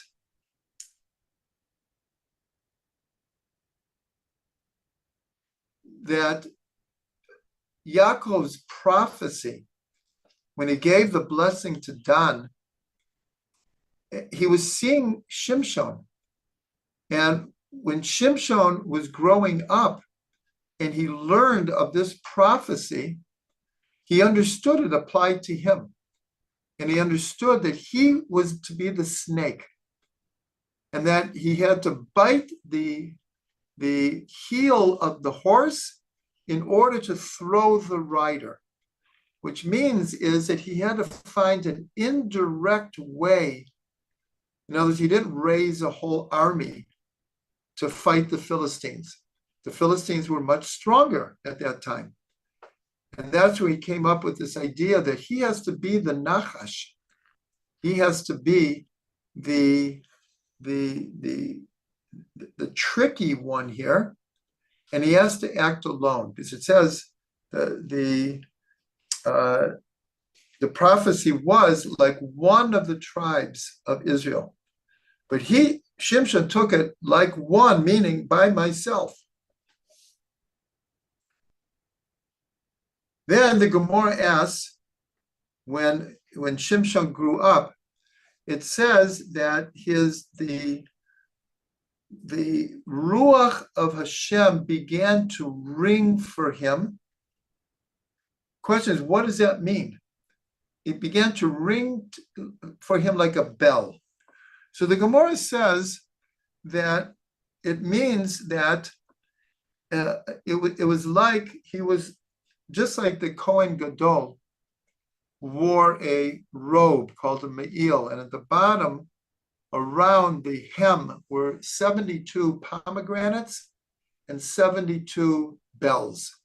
Yaakov's prophecy, when he gave the blessing to Dan, he was seeing Shimshon. And when Shimshon was growing up and he learned of this prophecy, he understood it applied to him. And he understood that he was to be the snake and that he had to bite the heel of the horse in order to throw the rider, which means is that he had to find an indirect way. In other words, he didn't raise a whole army to fight the Philistines. The Philistines were much stronger at that time. And that's where he came up with this idea that he has to be the Nachash. He has to be the tricky one here, and he has to act alone because it says the prophecy was like one of the tribes of Israel, but Shimshon took it like one, meaning by myself. Then the Gemara asks, when Shimshon grew up, it says that the Ruach of Hashem began to ring for him. Question is, what does that mean? It began to ring for him like a bell. So the Gemara says that it means that it was like he was just like the Kohen Gadol wore a robe called a me'il, and at the bottom, around the hem, were 72 pomegranates and 72 bells.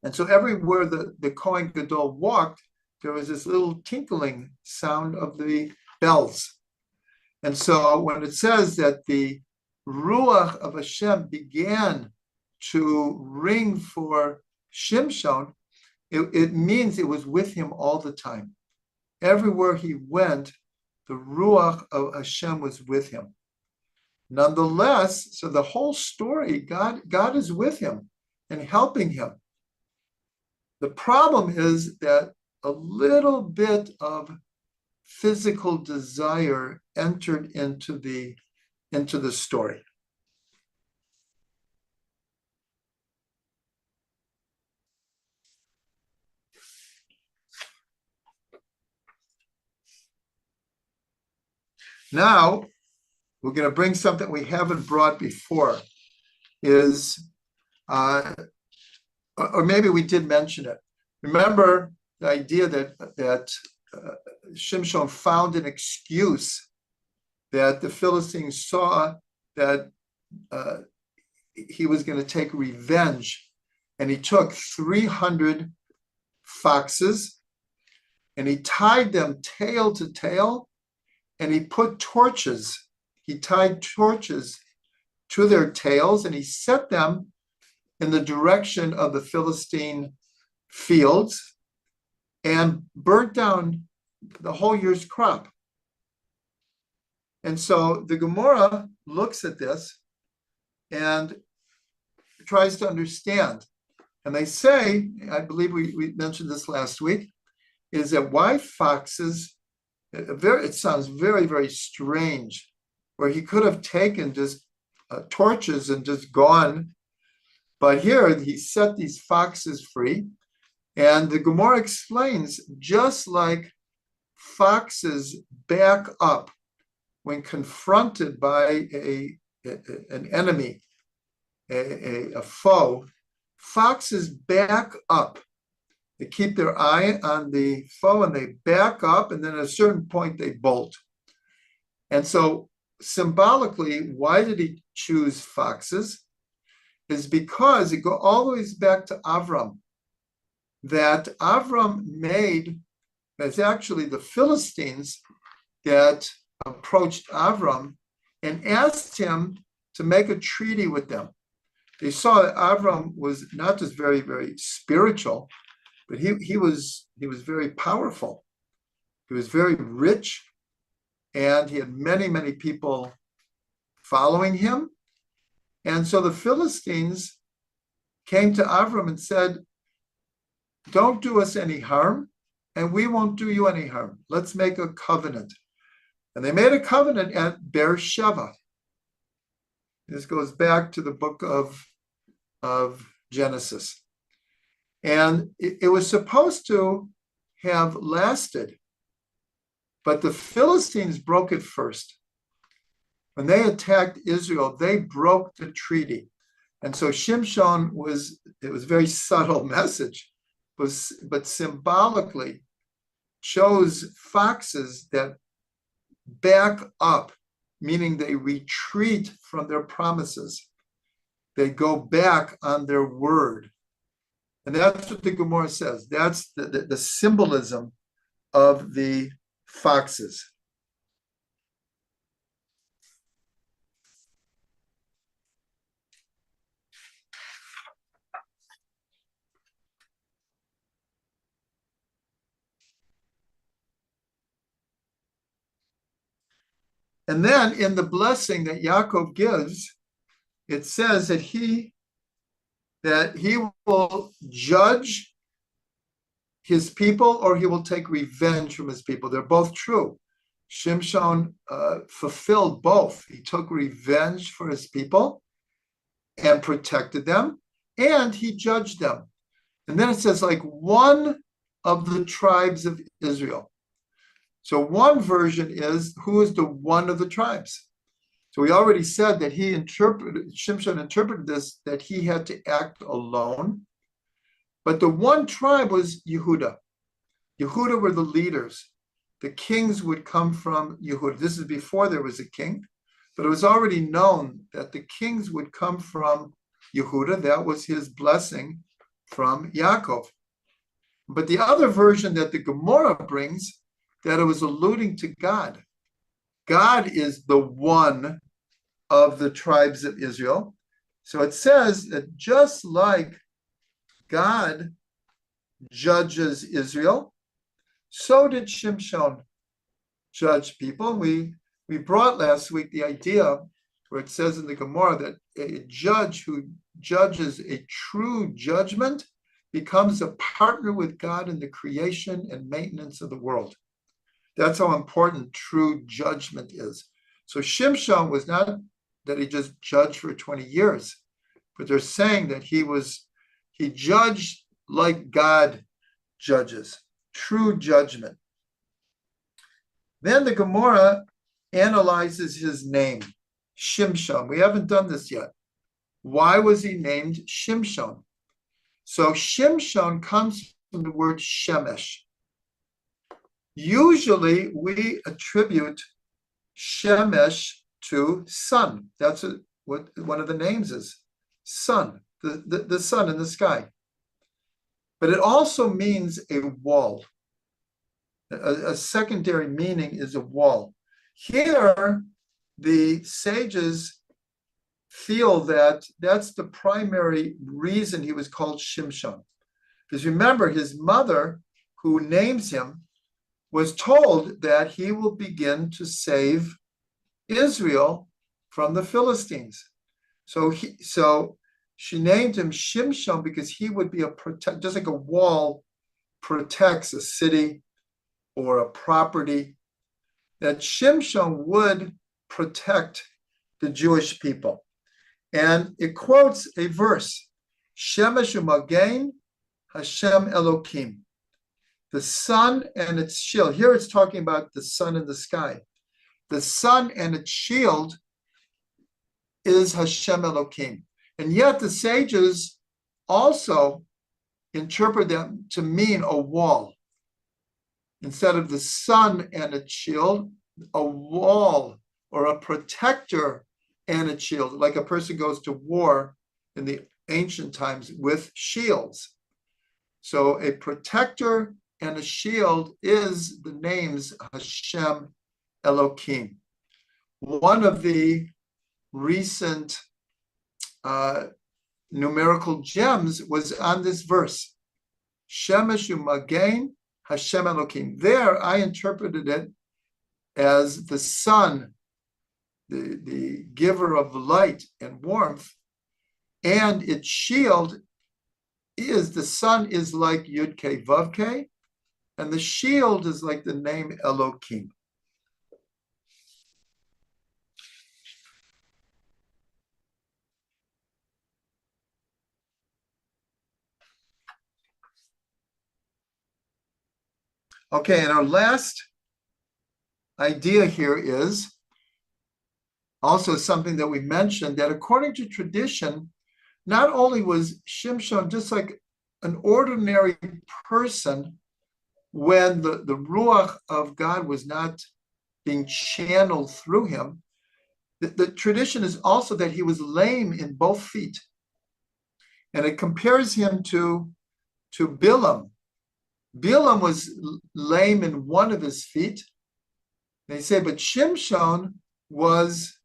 And so everywhere the Kohen Gadol walked, there was this little tinkling sound of the bells. And so when it says that the Ruach of Hashem began to ring for Shimshon, it means it was with him all the time. Everywhere he went, the Ruach of Hashem was with him. Nonetheless, so the whole story, God is with him and helping him. The problem is that a little bit of physical desire entered into the story. Now, we're going to bring something we haven't brought before, or maybe we did mention it. Remember the idea that Shimshon found an excuse that the Philistines saw that he was going to take revenge, and he took 300 foxes and he tied them tail to tail, and he put torches. He tied torches to their tails and he set them in the direction of the Philistine fields and burnt down the whole year's crop. And so the Gemara looks at this and tries to understand. And they say, I believe we mentioned this last week, is that why foxes, it sounds very, very strange, where he could have taken just torches and just gone. But here he set these foxes free, And the Gemara explains, just like foxes back up when confronted by an enemy, a foe, foxes back up. They keep their eye on the foe and they back up, and then at a certain point they bolt. And so symbolically, why did he choose foxes? Is because it goes all the way back to Avram, that Avram made, it's actually the Philistines that approached Avram and asked him to make a treaty with them. They saw that Avram was not just very, very spiritual, but he was very powerful. He was very rich, and he had many, many people following him. And so the Philistines came to Avram and said, don't do us any harm, and we won't do you any harm. Let's make a covenant. And they made a covenant at Beersheba. This goes back to the book of Genesis. And it was supposed to have lasted, but the Philistines broke it first. When they attacked Israel, they broke the treaty. And so Shimshon it was a very subtle message, but symbolically chose foxes that back up, meaning they retreat from their promises. They go back on their word. And that's what the Gemara says. That's the symbolism of the foxes. And then in the blessing that Yaakov gives, it says that he will judge his people, or he will take revenge from his people. They're both true. Shimshon fulfilled both. He took revenge for his people and protected them, and he judged them. And then it says, like one of the tribes of Israel. So one version is, who is the one of the tribes? So we already said that Shimshon interpreted this, that he had to act alone. But the one tribe was Yehuda. Yehuda were the leaders. The kings would come from Yehuda. This is before there was a king, but it was already known that the kings would come from Yehuda. That was his blessing from Yaakov. But the other version that the Gemara brings, that it was alluding to God. God is the one of the tribes of Israel. So it says that just like God judges Israel, so did Shimshon judge people. We brought last week the idea where it says in the Gemara that a judge who judges a true judgment becomes a partner with God in the creation and maintenance of the world. That's how important true judgment is. So Shimshon was not that he just judged for 20 years, but they're saying that he judged like God judges, true judgment. Then the Gemara analyzes his name, Shimshon. We haven't done this yet. Why was he named Shimshon? So Shimshon comes from the word Shemesh. Usually we attribute Shemesh to sun. That's what one of the names is, sun, the sun in the sky. But it also means a wall. A secondary meaning is a wall. Here, the sages feel that that's the primary reason he was called Shimshon. Because remember, his mother, who names him, was told that he will begin to save Israel from the Philistines. So she named him Shimshon because he would be just like a wall protects a city or a property, that Shimshon would protect the Jewish people. And it quotes a verse, Shemesh u'magen Hashem Elokim. The sun and its shield. Here it's talking about the sun in the sky. The sun and its shield is Hashem Elokim. And yet the sages also interpret them to mean a wall. Instead of the sun and its shield, a wall or a protector and its shield, like a person goes to war in the ancient times with shields. So a protector and a shield is the names Hashem Elokim. One of the recent numerical gems was on this verse, Shemesh u'Magen Hashem Elokim. There I interpreted it as the sun, the giver of light and warmth, and its shield is, the sun is like Yud Kei Vav Kei, and the shield is like the name Elokim. Okay, and our last idea here is also something that we mentioned, that according to tradition, not only was Shimshon just like an ordinary person when the Ruach of God was not being channeled through him, the tradition is also that he was lame in both feet. And it compares him to Bilam. Bilam was lame in one of his feet. They say, but Shimshon was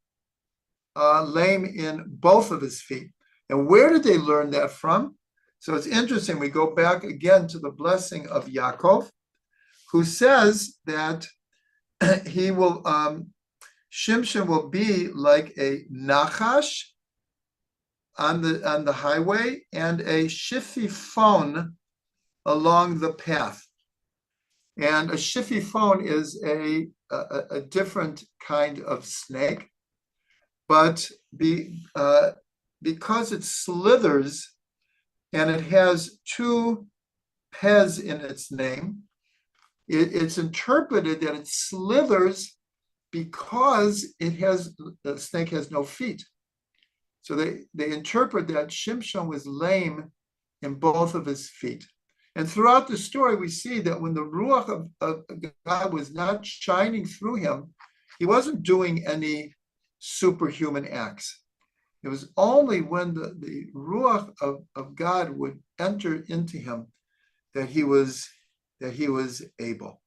lame in both of his feet. And where did they learn that from? So it's interesting. We go back again to the blessing of Yaakov, who says that he will, Shimshon will be like a nachash on the highway and a shiffifon along the path. And a shiffifon is a different kind of snake, but because it slithers and it has two pez in its name, it's interpreted that it slithers because the snake has no feet. So they interpret that Shimshon was lame in both of his feet. And throughout the story, we see that when the Ruach of God was not shining through him, he wasn't doing any superhuman acts. It was only when the Ruach of God would enter into him that he was able.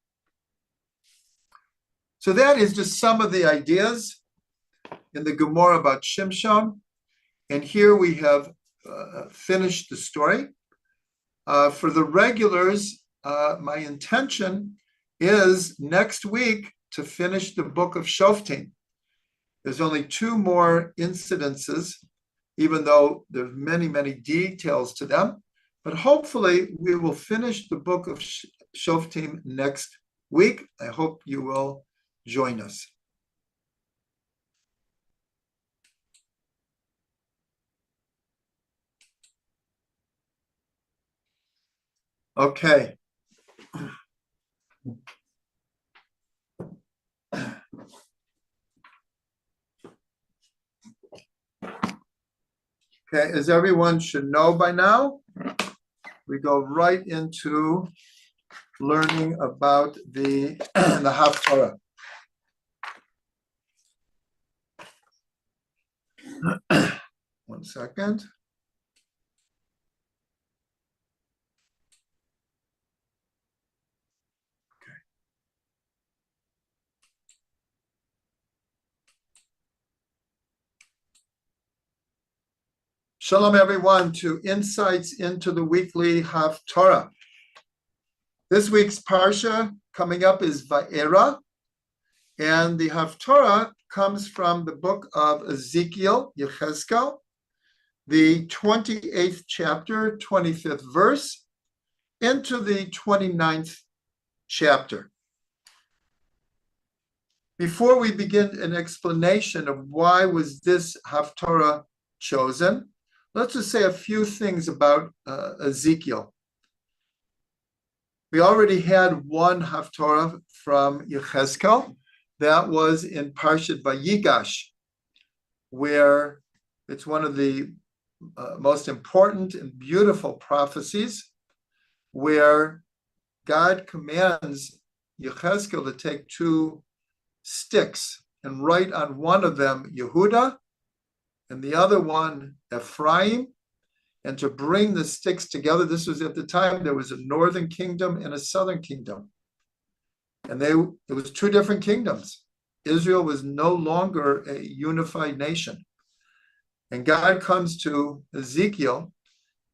So that is just some of the ideas in the Gemara about Shimshon. And here we have finished the story. For the regulars, my intention is next week to finish the book of Shoftim. There's only 2 more incidences, even though there's many, many details to them. But hopefully we will finish the book of Shoftim next week. I hope you will join us. Okay. Okay, as everyone should know by now, we go right into learning about the Haftarah. One second. Shalom, everyone, to Insights into the Weekly Haftarah. This week's Parsha coming up is Va'era, and the Haftarah comes from the book of Ezekiel, Yechezkel, the 28th chapter, 25th verse, into the 29th chapter. Before we begin an explanation of why was this Haftarah chosen, let's just say a few things about Ezekiel. We already had one Haftorah from Yechezkel. That was in Parshat Vayigash, where it's one of the most important and beautiful prophecies, where God commands Yechezkel to take two sticks and write on one of them Yehuda and the other one Ephraim, and to bring the sticks together. This was at the time there was a northern kingdom and a southern kingdom. And it was two different kingdoms. Israel was no longer a unified nation. And God comes to Ezekiel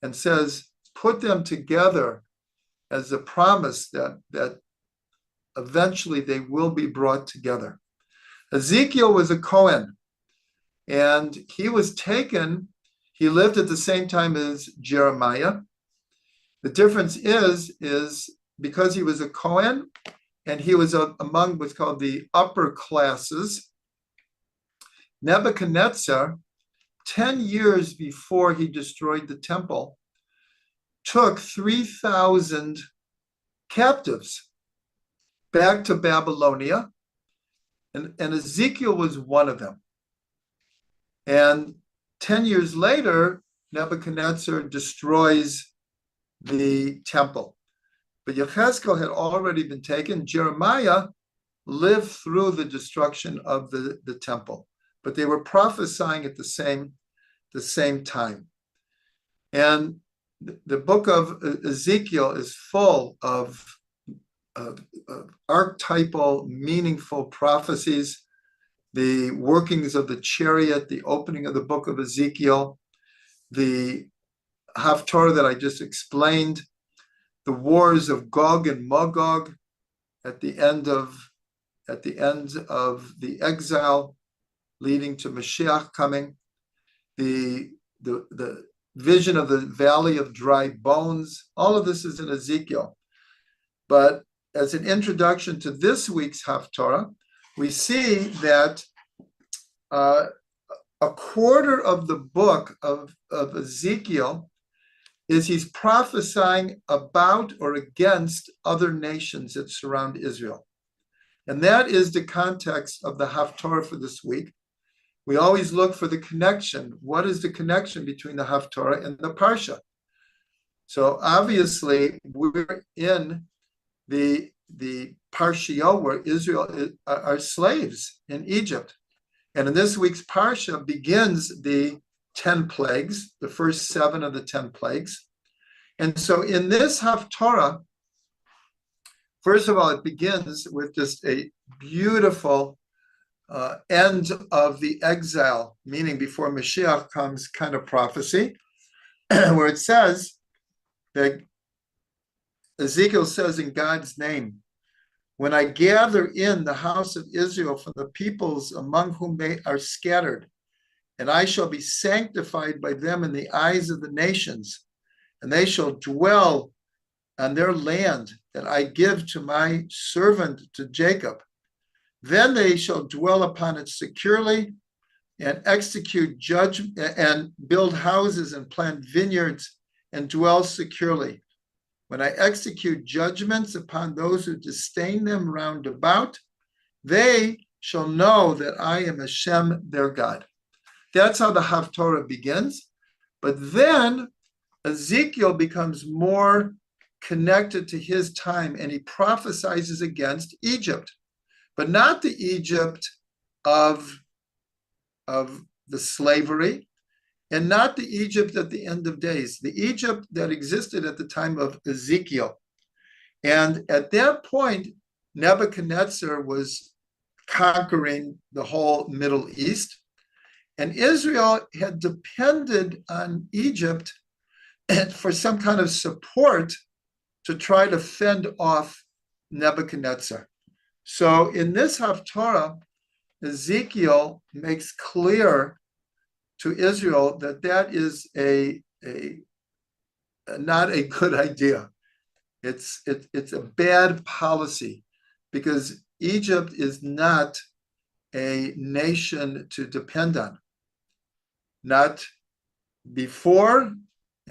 and says, put them together as a promise that eventually they will be brought together. Ezekiel was a Cohen, and he was taken. He lived at the same time as Jeremiah. The difference is because he was a Cohen and he was among what's called the upper classes, Nebuchadnezzar, 10 years before he destroyed the temple, took 3,000 captives back to Babylonia, and Ezekiel was one of them. And 10 years later, Nebuchadnezzar destroys the temple. But Yechezkel had already been taken. Jeremiah lived through the destruction of the temple, but they were prophesying at the same time. And the book of Ezekiel is full of archetypal, meaningful prophecies, the workings of the chariot, the opening of the book of Ezekiel, the Haftorah that I just explained, the wars of Gog and Magog at the end of the exile, leading to Mashiach coming, the vision of the valley of dry bones. All of this is in Ezekiel. But as an introduction to this week's Haftorah, we see that a quarter of the book of Ezekiel is he's prophesying about or against other nations that surround Israel. And that is the context of the Haftorah for this week. We always look for the connection. What is the connection between the Haftorah and the Parsha? So obviously, we're in the Parsha where Israel are slaves in Egypt. And in this week's Parsha begins the 10 plagues, the first 7 of the 10 plagues. And so in this Haftorah, first of all, it begins with just a beautiful end of the exile, meaning before Mashiach comes kind of prophecy, where it says that Ezekiel says in God's name, when I gather in the house of Israel from the peoples among whom they are scattered, and I shall be sanctified by them in the eyes of the nations, and they shall dwell on their land that I give to my servant to Jacob. Then they shall dwell upon it securely and execute judgment and build houses and plant vineyards and dwell securely. When I execute judgments upon those who disdain them round about, they shall know that I am Hashem, their God. That's how the Haftorah begins. But then Ezekiel becomes more connected to his time, and he prophesies against Egypt, but not the Egypt of the slavery, and not the Egypt at the end of days, the Egypt that existed at the time of Ezekiel. And at that point, Nebuchadnezzar was conquering the whole Middle East, and Israel had depended on Egypt for some kind of support to try to fend off Nebuchadnezzar. So in this Haftorah, Ezekiel makes clear to Israel that is not a good idea. It's a bad policy, because Egypt is not a nation to depend on. Not before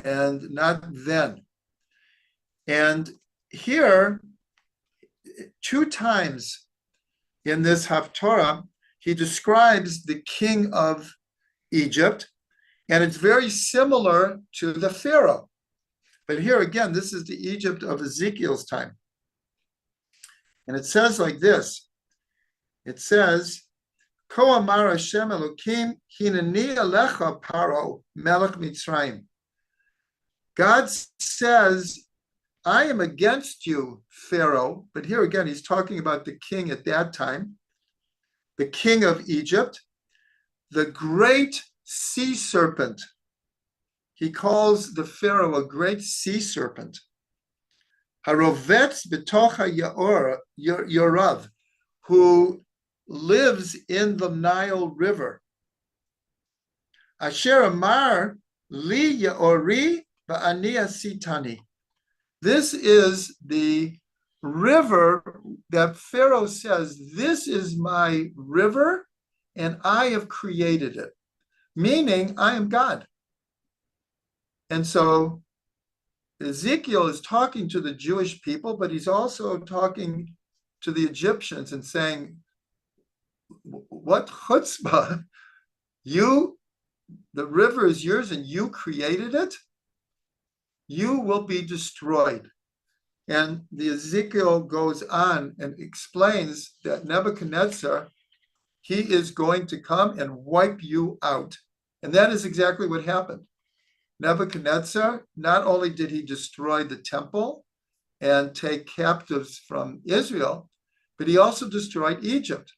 and not then. And here, 2 times in this Haftorah, he describes the king of Egypt, and it's very similar to the Pharaoh. But here again, this is the Egypt of Ezekiel's time. And it says like this. It says, Ko amar Hashem Elokim hineni alecha paro melech Mitzrayim. God says, I am against you, Pharaoh. But here again, he's talking about the king at that time, the king of Egypt, the great sea serpent. He calls the Pharaoh a great sea serpent. Harovetz betocha yorav, who lives in the Nile River. Asher amar li yaori va'ani asitani. This is the river that Pharaoh says, this is my river and I have created it, meaning I am God. And so Ezekiel is talking to the Jewish people, but he's also talking to the Egyptians and saying, what chutzpah? The river is yours and you created it? You will be destroyed. And the Ezekiel goes on and explains that Nebuchadnezzar, he is going to come and wipe you out. And that is exactly what happened. Nebuchadnezzar, not only did he destroy the temple and take captives from Israel, but he also destroyed Egypt.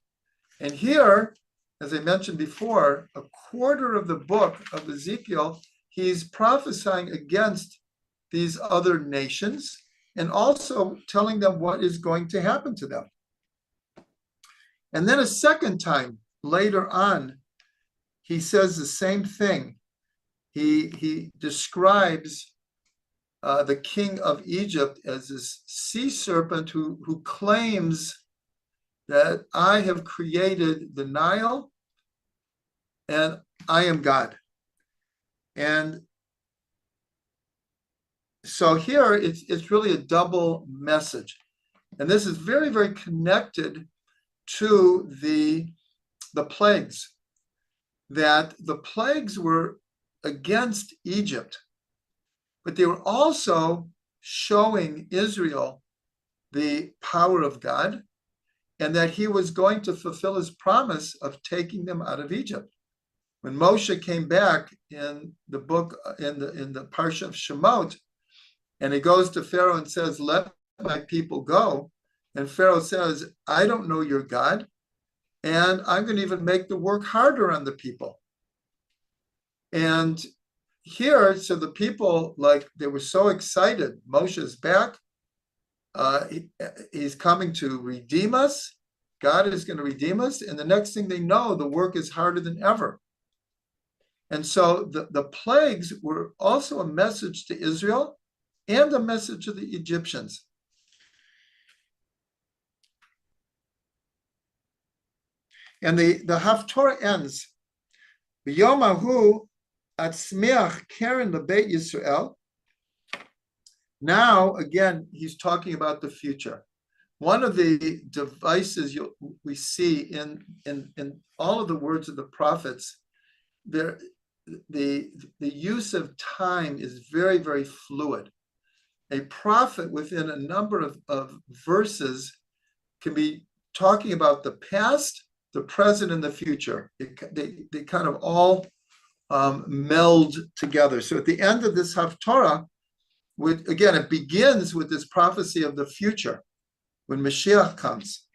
And here, as I mentioned before, a quarter of the book of Ezekiel, he's prophesying against these other nations and also telling them what is going to happen to them. And then a second time later on, he says the same thing. He describes the king of Egypt as this sea serpent who claims that I have created the Nile and I am God. And so here it's really a double message. And this is very, very connected to the plagues, that the plagues were against Egypt, but they were also showing Israel the power of God and that he was going to fulfill his promise of taking them out of Egypt. When Moshe came back in the book, in the Parsha of Shemot, and he goes to Pharaoh and says, let my people go. And Pharaoh says, I don't know your God, and I'm going to even make the work harder on the people. And here, so the people, they were so excited. Moshe's back. He's coming to redeem us. God is going to redeem us. And the next thing they know, the work is harder than ever. And so the plagues were also a message to Israel and a message to the Egyptians. And the Haftorah ends, B'yomahu atzmiach keren lebeit Yisrael. Now, again, he's talking about the future. One of the devices we see in all of the words of the prophets, the use of time is very, very fluid. A prophet within a number of verses can be talking about the past, the present, and the future. They kind of all meld together. So at the end of this Haftorah, again, it begins with this prophecy of the future when Mashiach comes.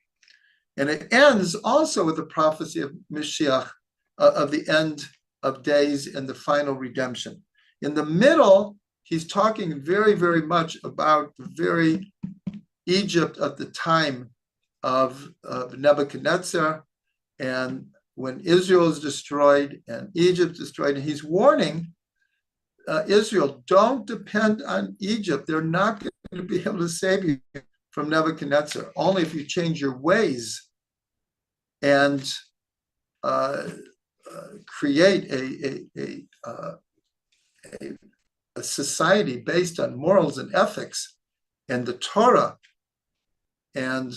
And it ends also with the prophecy of Mashiach, of the end of days and the final redemption. In the middle, he's talking very, very much about the very Egypt of the time of Nebuchadnezzar, and when Israel is destroyed and Egypt is destroyed, and he's warning Israel, don't depend on Egypt. They're not going to be able to save you from Nebuchadnezzar. Only if you change your ways and create a society based on morals and ethics, and the Torah. And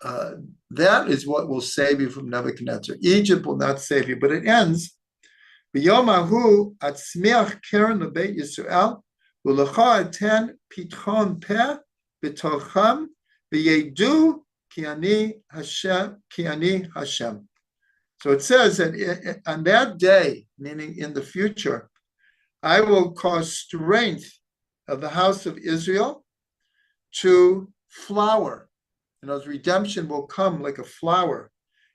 that is what will save you from Nebuchadnezzar. Egypt will not save you, but it ends. B'yom hahu atzmiach keren lebeit Yisrael u'lecha eten pitchon peh b'torchem v'yedu ki ani Hashem. So it says that on that day, meaning in the future, I will cause strength of the house of Israel to flower. And as redemption will come like a flower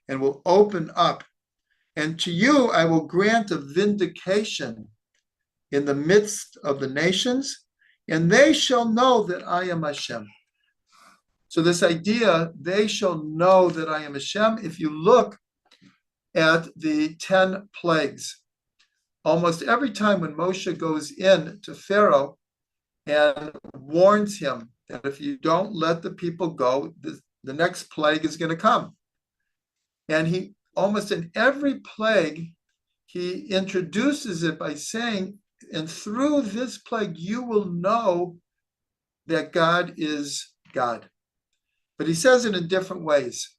and will open up. And to you, I will grant a vindication in the midst of the nations, and they shall know that I am Hashem. So this idea, they shall know that I am Hashem. If you look at the 10 plagues, almost every time when Moshe goes in to Pharaoh and warns him that if you don't let the people go, the next plague is going to come. And he, almost in every plague, he introduces it by saying, and through this plague, you will know that God is God. But he says it in different ways.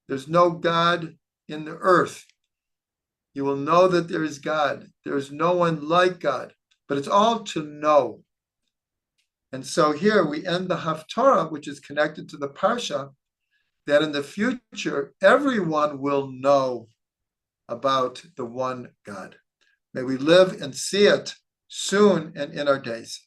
There's no God in the earth. You will know that there is God. There is no one like God. But it's all to know. And so here we end the Haftarah, which is connected to the Parsha, that in the future, everyone will know about the one God. May we live and see it soon and in our days.